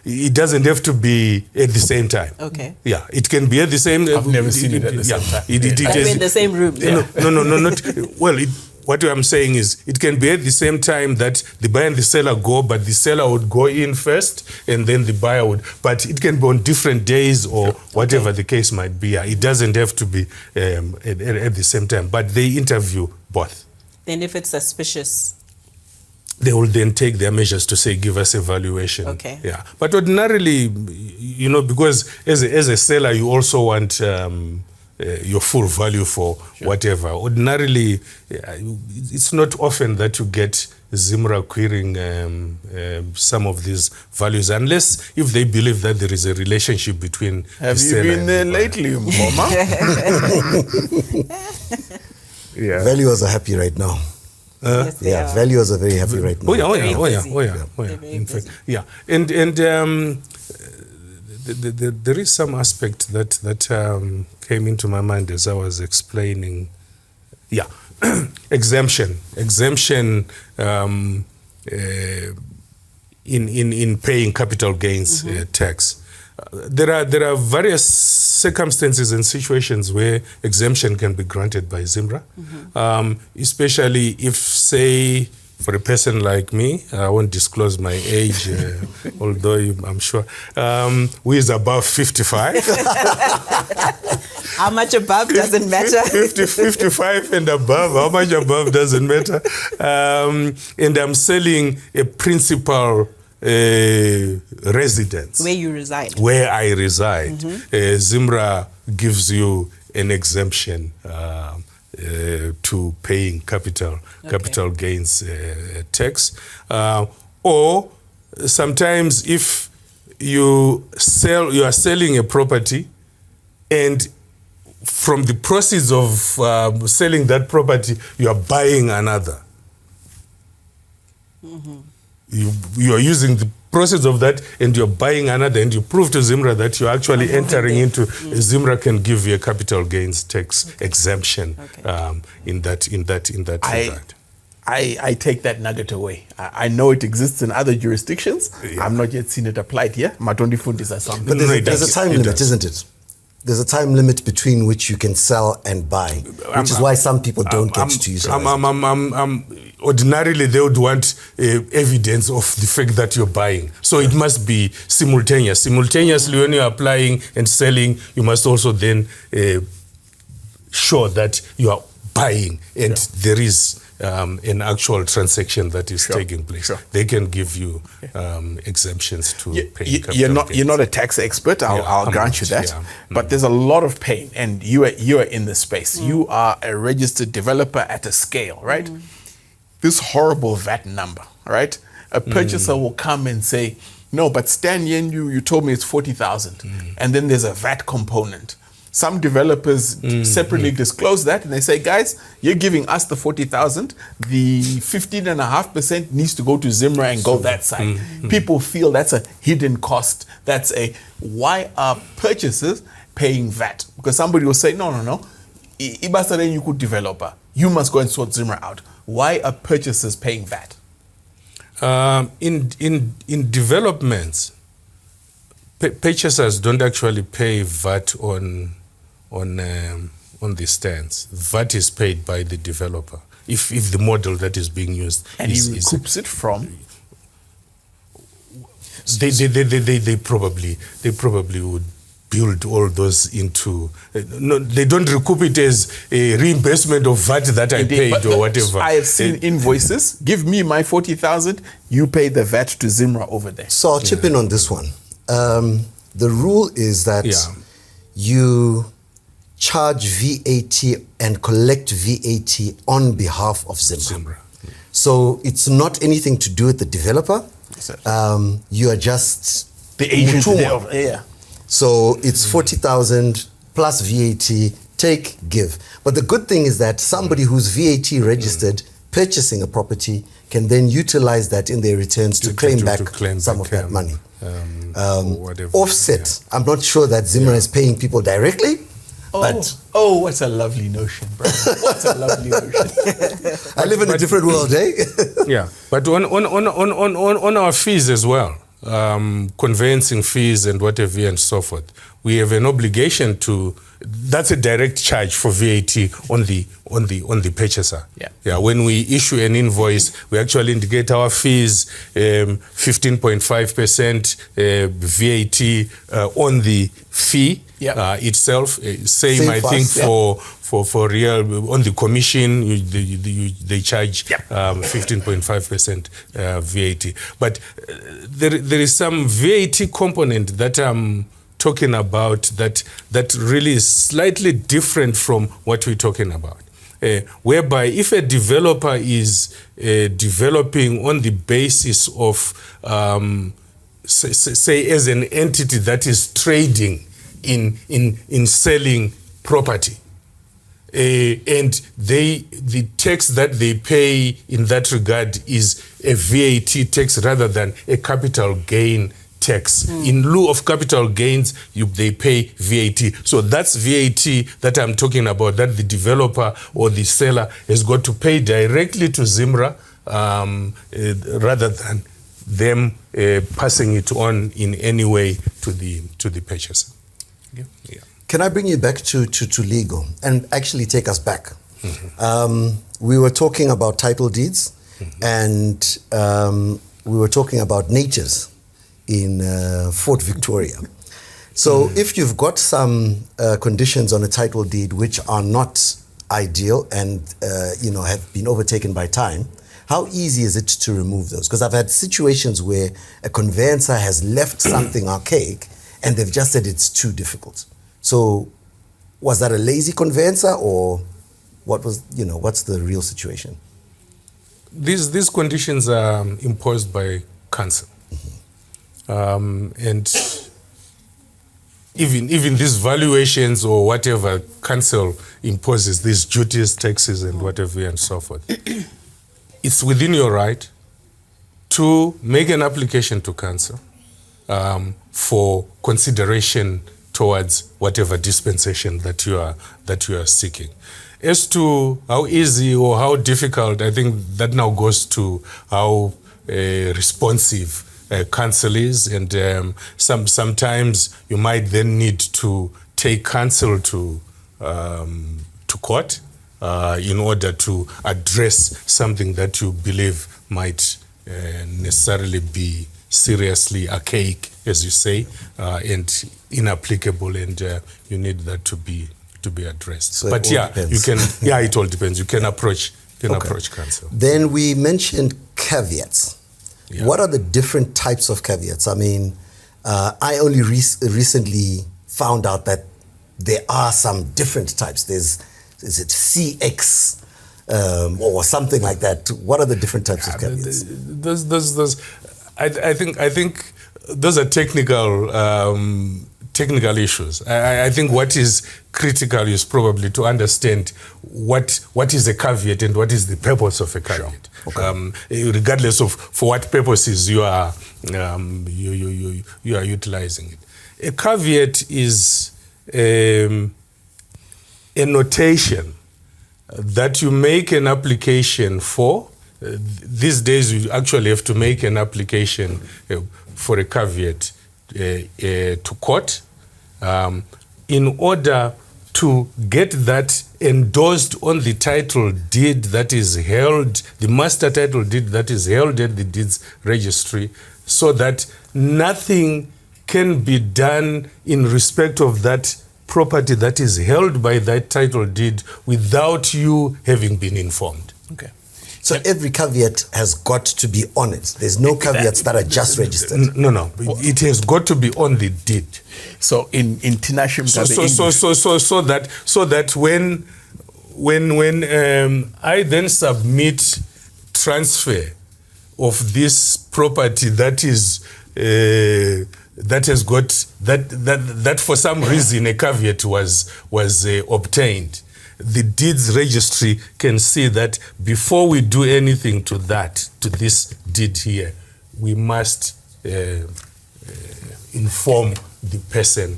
it doesn't have to be at the same time. Okay. Yeah, it can be at the same time. I've never seen it at the same time. In the same room. Yeah. No, not. Well, what I'm saying is it can be at the same time that the buyer and the seller go, but the seller would go in first and then the buyer would. But it can be on different days or whatever the case might be. It doesn't have to be at the same time, but they interview both. Then if it's suspicious, they will then take their measures to say, give us a valuation. Okay. Yeah. But ordinarily, because as a seller, you also want your full value for whatever. Ordinarily, it's not often that you get ZIMRA querying some of these values, unless if they believe that there is a relationship between Have the you seller been there and the lately, Mama? Yeah. Valuers are happy right now. yes, they are. Valuers are very happy right now. Oh yeah. In fact, yeah. And there is some aspect that came into my mind as I was explaining. Yeah, exemption in paying capital gains tax. There are various circumstances and situations where exemption can be granted by ZIMRA, especially if, say, for a person like me, I won't disclose my age, although I'm sure, who is above 55. How much above doesn't matter. 55 and above, how much above doesn't matter. And I'm selling a principal residence. Where you reside. Where I reside. ZIMRA gives you an exemption to paying capital gains tax. Or sometimes if you are selling a property, and from the proceeds of selling that property, you are buying another. You are using the proceeds of that and you're buying another, and you prove to ZIMRA that you're actually entering into, ZIMRA can give you a capital gains tax exemption in that regard. I take that nugget away. I know it exists in other jurisdictions. I've not yet seen it applied here. Matondi Fundis are something. But there's a time limit, isn't it? There's a time limit between which you can sell and buy, which is why some people don't get to use it. Ordinarily, they would want evidence of the fact that you're buying. So it must be simultaneous. Simultaneously, when you're applying and selling, you must also then show that you are buying, and there is an actual transaction that is taking place. They can give you exemptions to pay capital gains. You're not a tax expert, I'll grant you that. But there's a lot of pain, and you are in the space. You are a registered developer at a scale, right? This horrible VAT number, right? A purchaser will come and say, no, but Stan Yen, you told me it's 40,000. And then there's a VAT component. Some developers separately disclose that, and they say, guys, you're giving us the 40,000. The 15.5% needs to go to ZIMRA and go that side. People feel that's a hidden cost. Why are purchasers paying VAT? Because somebody will say, no. Ibasaren, you could developer. You must go and sort ZIMRA out. Why are purchasers paying VAT? In developments, purchasers don't actually pay VAT on the stands. VAT is paid by the developer if the model that is being used and he recoups it from. They probably would build all those into. No, they don't recoup it as a reimbursement of VAT that I paid or whatever. I have seen invoices. Give me my 40,000. You pay the VAT to ZIMRA over there. So I'll chip in on this one. The rule is that you charge VAT and collect VAT on behalf of ZIMRA. So it's not anything to do with the developer. You are just the agent there. So it's 40,000 plus VAT, take, give. But the good thing is that somebody who's VAT registered purchasing a property can then utilize that in their returns to claim back some of that money. Offset. I'm not sure that ZIMRA is paying people directly. What's a lovely notion, bro. What's a lovely notion. I live in a different world, eh? But on our fees as well, conveyancing fees and whatever and so forth, we have an obligation to. That's a direct charge for VAT on the purchaser. When we issue an invoice, we actually indicate our fees, 15.5% VAT on the fee itself. Same I think for real on the commission, they charge 15.5% VAT. But there is some VAT component that I'm talking about that really is slightly different from what we're talking about. Whereby if a developer is developing on the basis of, say as an entity that is trading in selling property, and the tax that they pay in that regard is a VAT tax rather than a capital gain tax. In lieu of capital gains, they pay VAT. So that's VAT that I'm talking about, that the developer or the seller has got to pay directly to Zimra rather than them passing it on in any way to the purchaser. Yeah. Can I bring you back to legal and actually take us back? We were talking about title deeds, and we were talking about natures in Fort Victoria. So if you've got some conditions on a title deed which are not ideal and have been overtaken by time, how easy is it to remove those? Because I've had situations where a conveyancer has left something archaic and they've just said it's too difficult. So was that a lazy conveyancer, or what's the real situation? These conditions are imposed by council. And even these valuations or whatever council imposes, these duties, taxes and whatever and so forth, it's within your right to make an application to council for consideration towards whatever dispensation that you are seeking. As to how easy or how difficult, I think that now goes to how responsive council is, and sometimes you might then need to take council to court in order to address something that you believe might necessarily be seriously archaic, as you say, and inapplicable, and you need that to be addressed. So but depends. you can. It all depends. You can approach council. Then we mentioned caveats. Yeah. What are the different types of caveats? I mean, I only recently found out that there are some different types. Is it CX or something like that? What are the different types of caveats? I think those are technical issues. I think what is critical is probably to understand what is a caveat and what is the purpose of a caveat. Sure. Okay. Regardless of for what purposes you are utilizing it. A caveat is a notation that you make an application for. These days you actually have to make an application for a caveat to court in order to get that endorsed on the title deed that is held, the master title deed that is held at the deeds registry, so that nothing can be done in respect of that property that is held by that title deed without you having been informed. Okay. So every caveat has got to be on it. There's no caveats that are just registered. No. It has got to be on the deed. So in Tinashim, so that when I then submit transfer of this property that has got that for some reason a caveat was obtained, the deeds registry can see that before we do anything to this deed here, we must inform the person.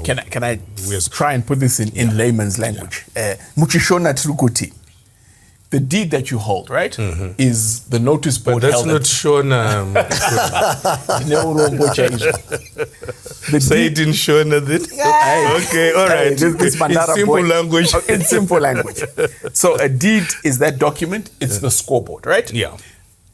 Can I try and put this in layman's language? Muchishona Trukuti. The deed that you hold, right, is the notice board that's held. Not Shona. Say it in Shona then. Okay, all right. This in simple language. In simple language. So a deed is that document. It's the scoreboard, right? Yeah.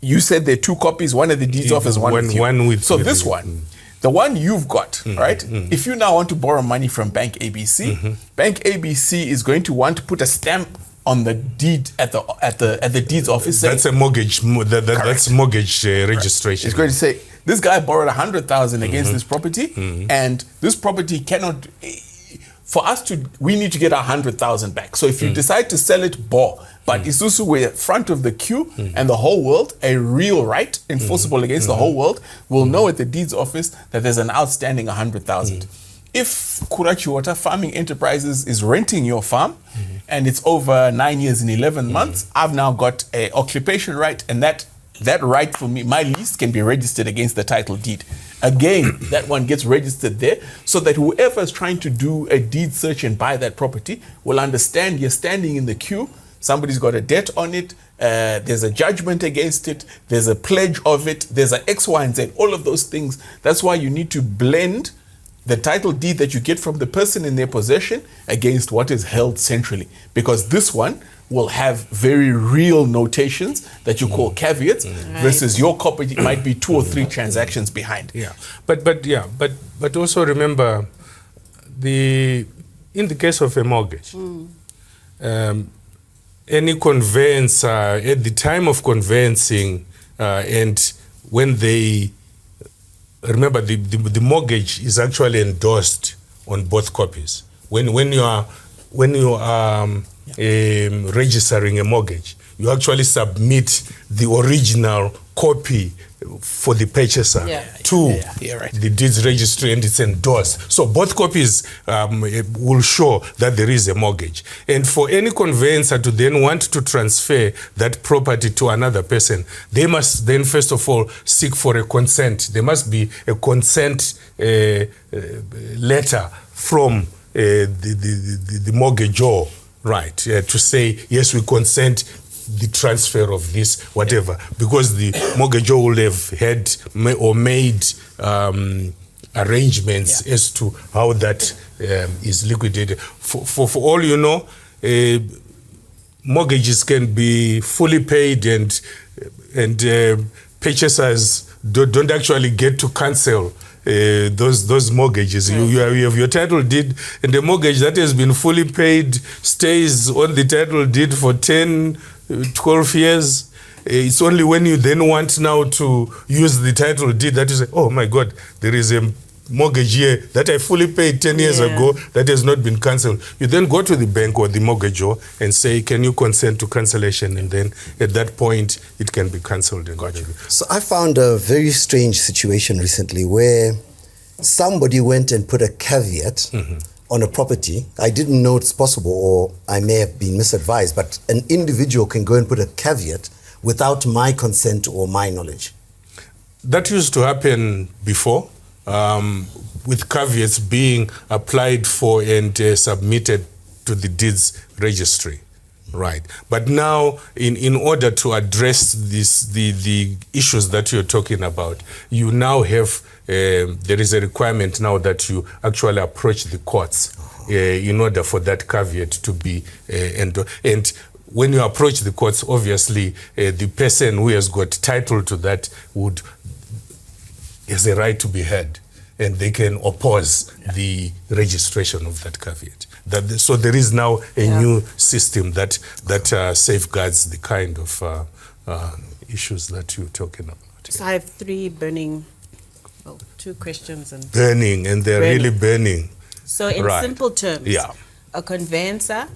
You said there are two copies. One at the deeds office, one with you. One with so with this you. one. The one you've got, right? If you now want to borrow money from BancABC, BancABC is going to want to put a stamp on the deed at the deeds office. That's a mortgage. That's mortgage registration. It's going to say this guy borrowed 100,000 against this property, and this property cannot. For us to, we need to get 100,000 back. So if you decide to sell it, but Isusu were front of the queue, and the whole world, a real right enforceable against the whole world, will know at the deeds office that there's an outstanding 100,000. If Kura Chihota Farming Enterprises is renting your farm and it's over 9 years and 11 months, I've now got an occupation right, and that right for me, my lease can be registered against the title deed. Again, that one gets registered there so that whoever is trying to do a deed search and buy that property will understand you're standing in the queue. Somebody's got a debt on it. There's a judgment against it. There's a pledge of it. There's a X, Y, and Z. All of those things. That's why you need to blend the title deed that you get from the person in their possession against what is held centrally. Because this one will have very real notations that you call caveats versus your copy might be 2 or 3 transactions behind. Yeah, but also remember in the case of a mortgage, any conveyancer at the time of conveyancing and when they remember the mortgage is actually endorsed on both copies. When you are registering a mortgage, you actually submit the original copy for the purchaser to the deeds registry, and it's endorsed. So both copies will show that there is a mortgage. And for any conveyancer to then want to transfer that property to another person, they must then first of all seek for a consent. There must be a consent letter from the mortgagor, right, to say, yes, we consent the transfer of this, whatever, because the mortgagor will have had or made arrangements as to how that is liquidated. For all you know, mortgages can be fully paid, and purchasers don't actually get to cancel those mortgages. You have your title deed, and the mortgage that has been fully paid stays on the title deed for 10, 12 years. It's only when you then want now to use the title deed that you say, oh my God, there is a mortgage here that I fully paid 10 years ago that has not been cancelled. You then go to the bank or the mortgagor and say, can you consent to cancellation? And then at that point, it can be cancelled. So I found a very strange situation recently where somebody went and put a caveat on a property. I didn't know it's possible, or I may have been misadvised, but an individual can go and put a caveat without my consent or my knowledge. That used to happen before, with caveats being applied for and submitted to the deeds registry. Right. But now, in order to address the issues that you're talking about, you now have, there is a requirement now that you actually approach the courts in order for that caveat to be and when you approach the courts, obviously, the person who has got title to that has a right to be heard, and they can oppose the registration of that caveat. So there is now a new system that safeguards the kind of issues that you're talking about. So I have 2 questions. Burning, and they're really burning. So in simple terms, a conveyancer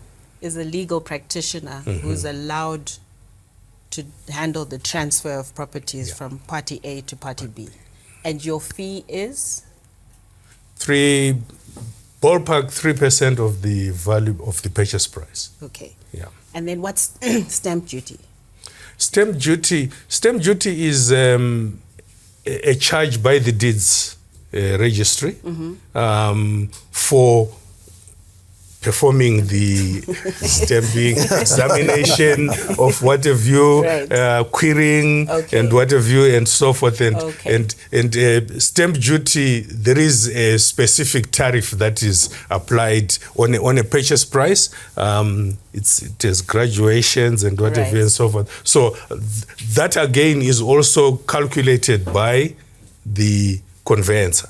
is a legal practitioner who's allowed to handle the transfer of properties from party A to party B. And your fee is? Ballpark 3% of the value of the purchase price. Okay. Yeah. And then what's stamp duty? Stamp duty is a charge by the deeds registry for performing the stamping examination of what have you, querying and what have you, and so forth. And stamp duty, there is a specific tariff that is applied on a purchase price. It has graduations and what have you and so forth. So that again is also calculated by the conveyancer.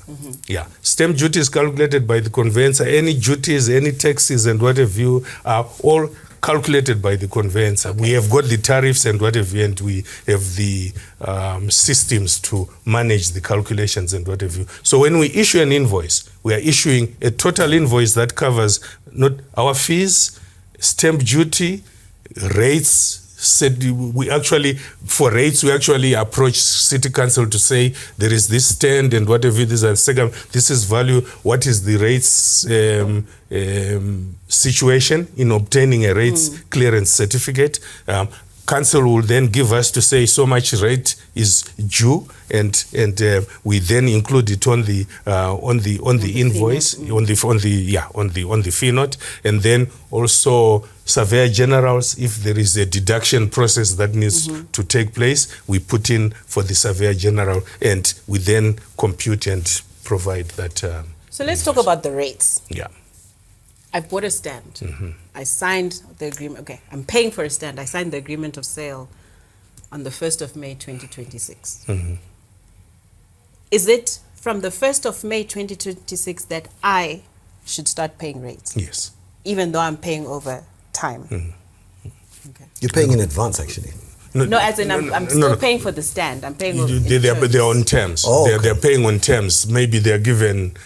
Stamp duty is calculated by the conveyancer. Any duties, any taxes and what have you are all calculated by the conveyancer. We have got the tariffs and what have you, and we have the systems to manage the calculations and what have you. So when we issue an invoice, we are issuing a total invoice that covers not our fees, stamp duty, rates. We actually approach City Council to say there is this stand and whatever it is, and second, this is value. What is the rates situation in obtaining a rates clearance certificate? council will then give us to say so much rate is due, and we then include it on the invoice, on the fee note, and then also surveyor generals, if there is a deduction process that needs to take place, we put in for the surveyor general, and we then compute and provide that. So let's talk about the rates. Yeah. I bought a stand. I signed the agreement. Okay, I'm paying for a stand. I signed the agreement of sale on the 1st of May 2026. Is it from the 1st of May 2026 that I should start paying rates? Yes. Even though I'm paying over time? Okay. You're paying in advance, actually. No, as in I'm still paying for the stand. I'm paying over They're on terms. Oh, okay. They're paying on terms. Maybe they're given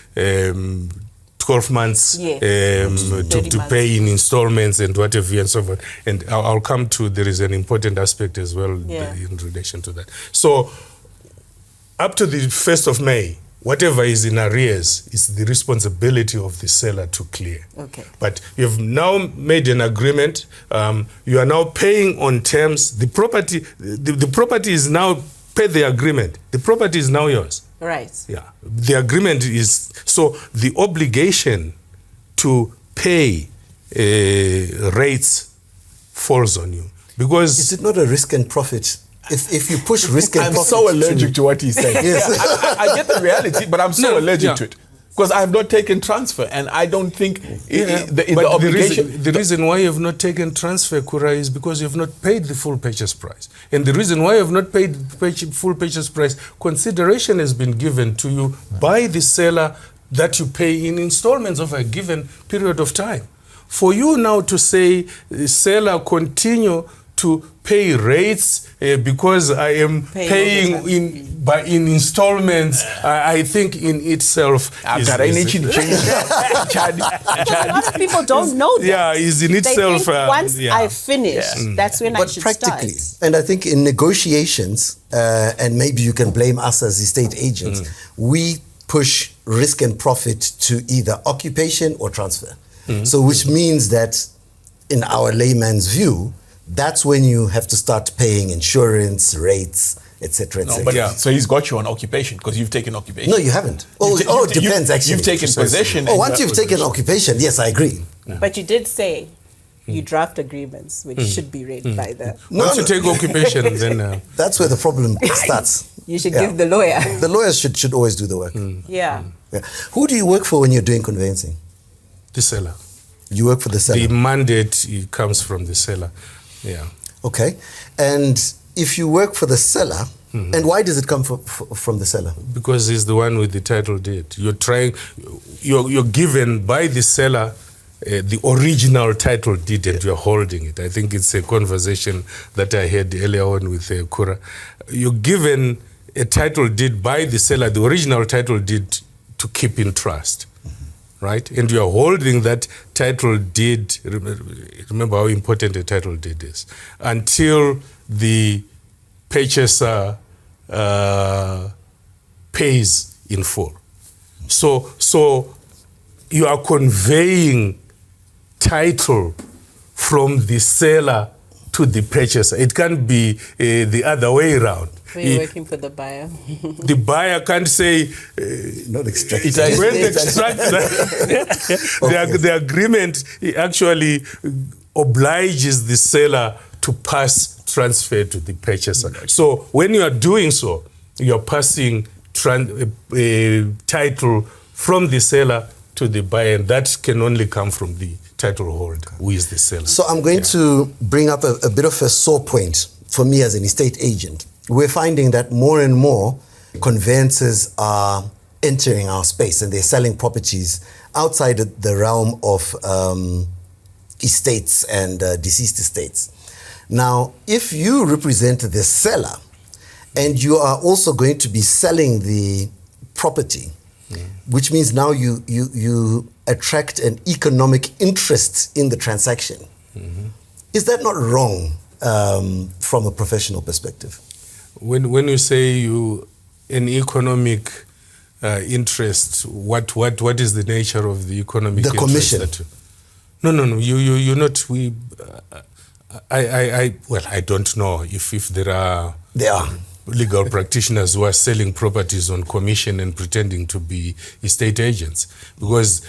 12 months to pay in installments and whatever and so forth. And I'll come to, there is an important aspect as well in relation to that. So up to the 1st of May, whatever is in arrears is the responsibility of the seller to clear. Okay. But you have now made an agreement. You are now paying on terms. The property is now per the agreement. The property is now yours. Right. Yeah. The agreement is, so the obligation to pay rates falls on you. Because Is it not a risk and profit? If you push risk and I'm profit... so allergic to what he's saying. Yes. I get the reality, but I'm so allergic to it. Because I have not taken transfer, and I don't think the obligation... The reason why you have not taken transfer, Kura, is because you have not paid the full purchase price. And the reason why you have not paid the full purchase price, consideration has been given to you by the seller that you pay in installments of a given period of time. For you now to say, the seller continue to pay rates because I am paying in installments, I think in itself Most people don't know that. Yeah, is in itself. They think once I finish, that's when I should practically, start. and I think in negotiations, and maybe you can blame us as estate agents, we push risk and profit to either occupation or transfer. So which means that in our layman's view, that's when you have to start paying insurance, rates, etc. etc. No, but so he's got you on occupation because you've taken occupation. No, you haven't. It depends actually. You've taken possession. Oh, once you've taken occupation, yes, I agree. But you did say you draft agreements, which should be read by the... Once you take occupation, then... That's where the problem starts. You should give the lawyer. The lawyers should always do the work. Yeah. Who do you work for when you're doing conveyancing? The seller. You work for the seller? The mandate comes from the seller. Yeah. Okay. And if you work for the seller, and why does it come from the seller? Because he's the one with the title deed. You're given by the seller the original title deed, and you're holding it. I think it's a conversation that I had earlier on with Kura. You're given a title deed by the seller, the original title deed, to keep in trust. Right? And you are holding that title deed. Remember how important a title deed is. Until the purchaser pays in full. So you are conveying title from the seller to the purchaser. It can't be the other way around. When you're working for the buyer. The buyer can't say... Not extract. When they extract the agreement actually obliges the seller to pass transfer to the purchaser. So when you are doing so, you're passing title from the seller to the buyer, and that can only come from the title holder, who is the seller. So I'm going to bring up a bit of a sore point for me as an estate agent. We're finding that more and more conveyancers are entering our space and they're selling properties outside the realm of estates and deceased estates. Now, if you represent the seller and you are also going to be selling the property, which means now you attract an economic interest in the transaction. Is that not wrong from a professional perspective? When you say an economic interest, what is the nature of the economic interest? The commission. No. You're not. I don't know if there are There are. legal practitioners who are selling properties on commission and pretending to be estate agents, because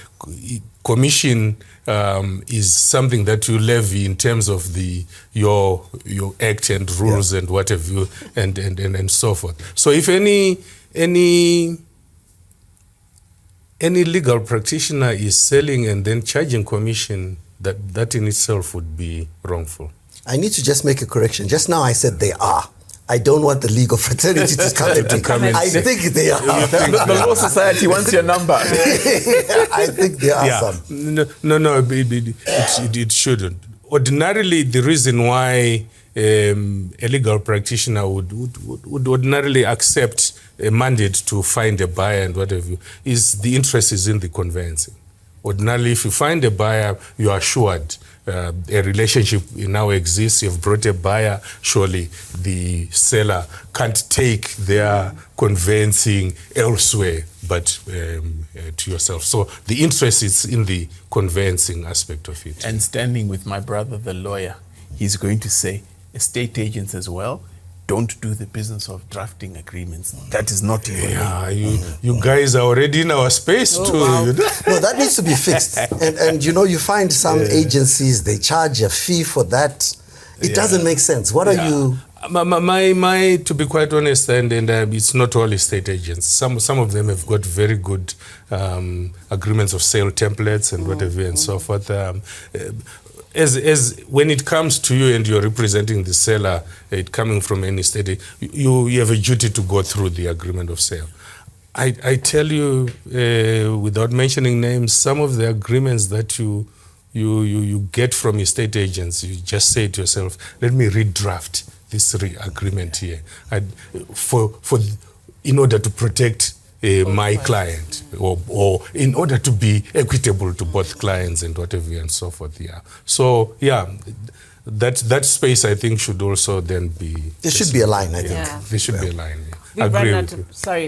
commission is something that you levy in terms of your act and rules and what have you and so forth. So if any legal practitioner is selling and then charging commission, that in itself would be wrongful. I need to just make a correction. Just now I said they are. I don't want the legal fraternity to come in. I think they are. The Law Society wants your number. I think there are some. No, it shouldn't. Ordinarily, the reason why a legal practitioner would ordinarily accept a mandate to find a buyer and whatever is the interest is in the conveyancing. Ordinarily, if you find a buyer, you are assured a relationship now exists. You've brought a buyer. Surely the seller can't take their conveyancing elsewhere but to yourself. So the interest is in the conveyancing aspect of it. And standing with my brother, the lawyer, he's going to say, estate agents as well, don't do the business of drafting agreements. That is not your name. You guys are already in our space too. Wow. No, that needs to be fixed. And you find some agencies, they charge a fee for that. It doesn't make sense. What are you? My to be quite honest, and it's not all estate agents. Some of them have got very good agreements of sale templates and whatever and so forth. As when it comes to you and you're representing the seller, it coming from any state, you have a duty to go through the agreement of sale. I tell you, without mentioning names, some of the agreements that you get from estate agents, you just say to yourself, let me redraft this agreement here, in order to protect my client, or in order to be equitable to both clients and whatever and so forth. So that space I think should also then be. There should be a line. I think there should be a line.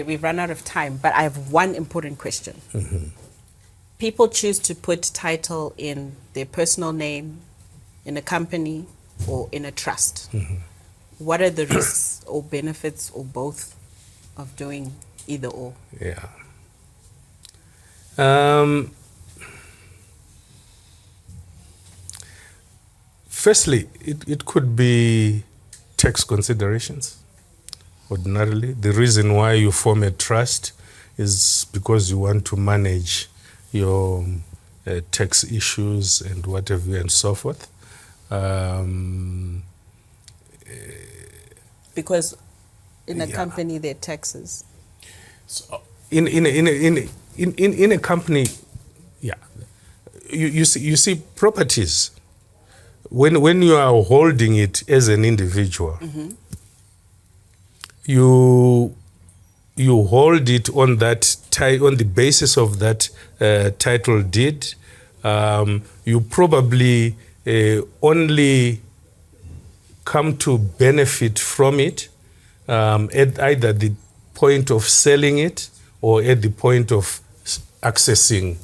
We've run out of time, but I have one important question. Mm-hmm. People choose to put title in their personal name, in a company, or in a trust. Mm-hmm. What are the risks or benefits or both of doing either or? Firstly, it could be tax considerations. Ordinarily, the reason why you form a trust is because you want to manage your tax issues and whatever and so forth. Because in a company there are taxes. So in a company, you see properties. When you are holding it as an individual, you hold it on that on the basis of that title deed. You probably only come to benefit from it at either the point of selling it or at the point of accessing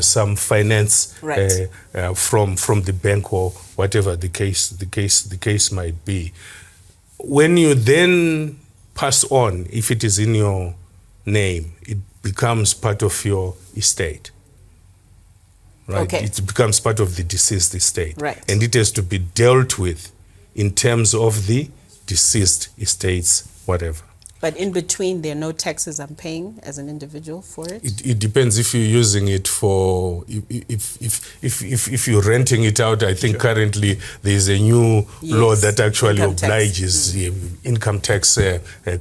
some finance from the bank or whatever the case might be. When you then pass on, if it is in your name, it becomes part of your estate. Right? Okay. It becomes part of the deceased estate. Right. And it has to be dealt with in terms of the deceased estates, whatever. But in between, there are no taxes I'm paying as an individual for it? It depends if you're using it for, if you're renting it out. I think currently there's a new law that actually obliges income tax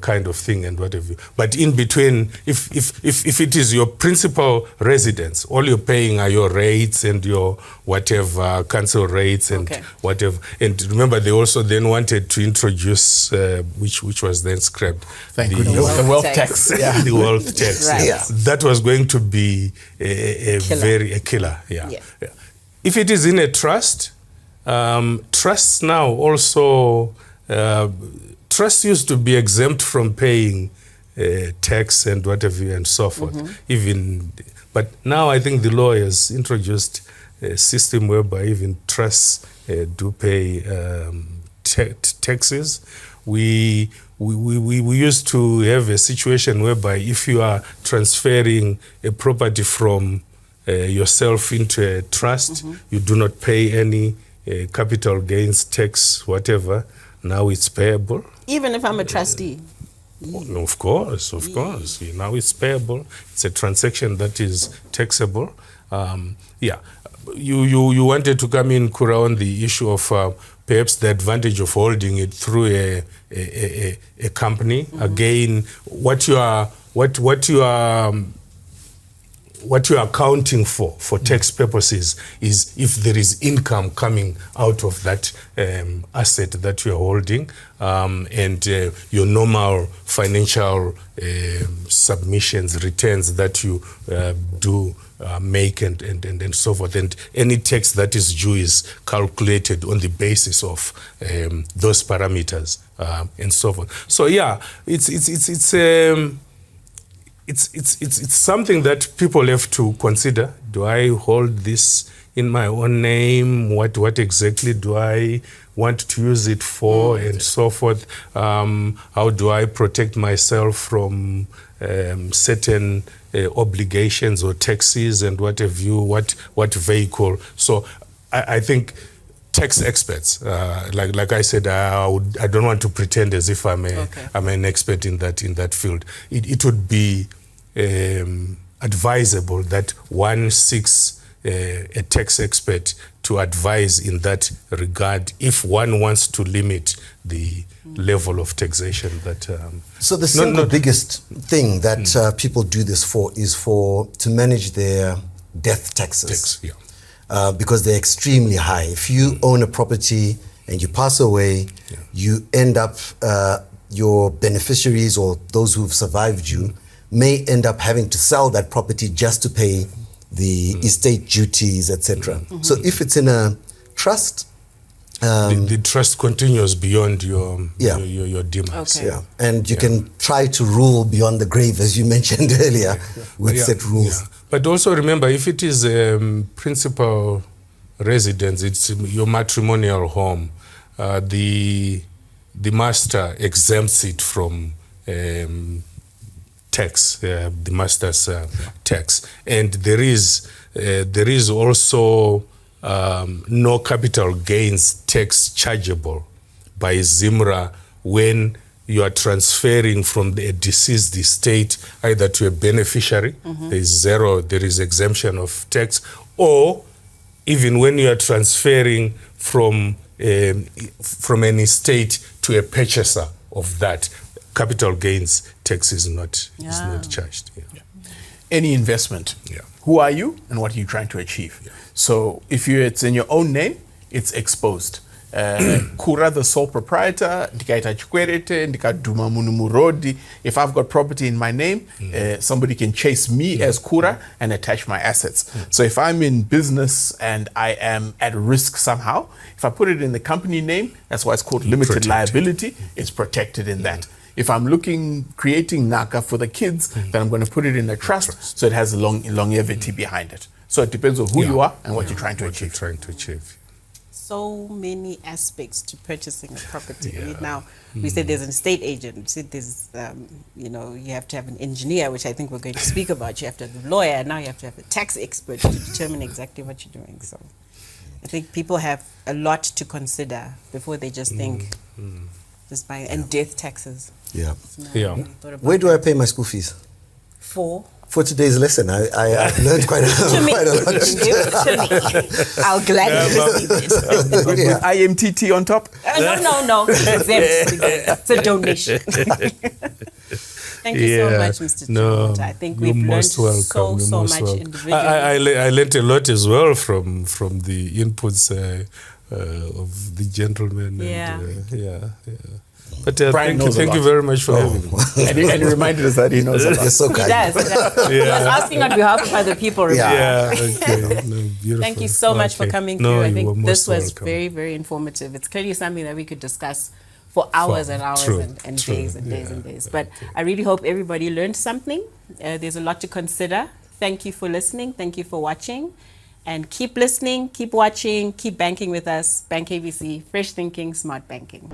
kind of thing and whatever. But in between, if it is your principal residence, all you're paying are your rates and your whatever, council rates and whatever. And remember, they also then wanted to introduce, which was then scrapped, the wealth tax. The wealth tax. Right. That was going to be a killer. If it is in a trust, trusts now also, trusts used to be exempt from paying tax and whatever and so forth. Even But now I think the law has introduced a system whereby even trusts do pay taxes. We used to have a situation whereby if you are transferring a property from yourself into a trust, you do not pay any capital gains tax, whatever. Now it's payable. Even if I'm a trustee? Of course. Now it's payable. It's a transaction that is taxable. You wanted to come in, Kura, on the issue of perhaps the advantage of holding it through a company. Again, what you are accounting for tax purposes is if there is income coming out of that asset that you're holding, and your normal financial submissions, returns that you do make and so forth, and any tax that is due is calculated on the basis of those parameters and so forth. So yeah, it's something that people have to consider. Do I hold this in my own name? What exactly do I want to use it for, and so forth? How do I protect myself from certain obligations or taxes, and what have you? What vehicle? So I think tax experts, like I said, I don't want to pretend as if I'm an expert in that field. It would be advisable that one seeks a tax expert to advise in that regard if one wants to limit the level of taxation that. So the single biggest thing that people do this for is to manage their death taxes. Because they're extremely high. If you own a property and you pass away, you end up, your beneficiaries or those who've survived you may end up having to sell that property just to pay the estate duties, etc. So if it's in a trust, the trust continues beyond your demise. Okay. And you can try to rule beyond the grave, as you mentioned earlier, with set rules. But also remember, if it is principal residence, it's your matrimonial home, the master exempts it from tax, the master's tax, and there is also no capital gains tax chargeable by ZIMRA when you are transferring from a deceased estate either to a beneficiary. There is zero, there is exemption of tax, or even when you are transferring from an estate to a purchaser of that, capital gains tax is not charged. Any investment, who are you and what are you trying to achieve? So if it's in your own name, it's exposed. Kura, the sole proprietor, ndikaita chikwerete, ndikaduma munhu murodi. If I've got property in my name, somebody can chase me as Kura and attach my assets. So if I'm in business and I am at risk somehow, if I put it in the company name, that's why it's called limited liability, it's protected in that. If I'm creating NACA for the kids, then I'm going to put it in a trust so it has a longevity behind it. So it depends on who you are and what you're trying to achieve. So many aspects to purchasing a property. Now, we said there's an estate agent. We said there's, you have to have an engineer, which I think we're going to speak about. You have to have a lawyer, and now you have to have a tax expert to determine exactly what you're doing. So I think people have a lot to consider before they just think, just buying, and death taxes. Where do I pay my school fees? For today's lesson, I've learned quite a lot. I'll gladly receive it. With IMTT on top? No. It's a donation. Thank you so much, Mr. Chirimuuta. I think we've learned so much individually. I learned a lot as well from the inputs of the gentleman. But thank you very much for having me. And he reminded us that he knows about. You're so kind. He does. He was asking on behalf of other people. Thank you so much for coming through. I think this was very, very informative. It's clearly something that we could discuss for hours and hours and days and days and days. But I really hope everybody learned something. There's a lot to consider. Thank you for listening. Thank you for watching. And keep listening, keep watching, keep banking with us. BancABC, fresh thinking, smart banking.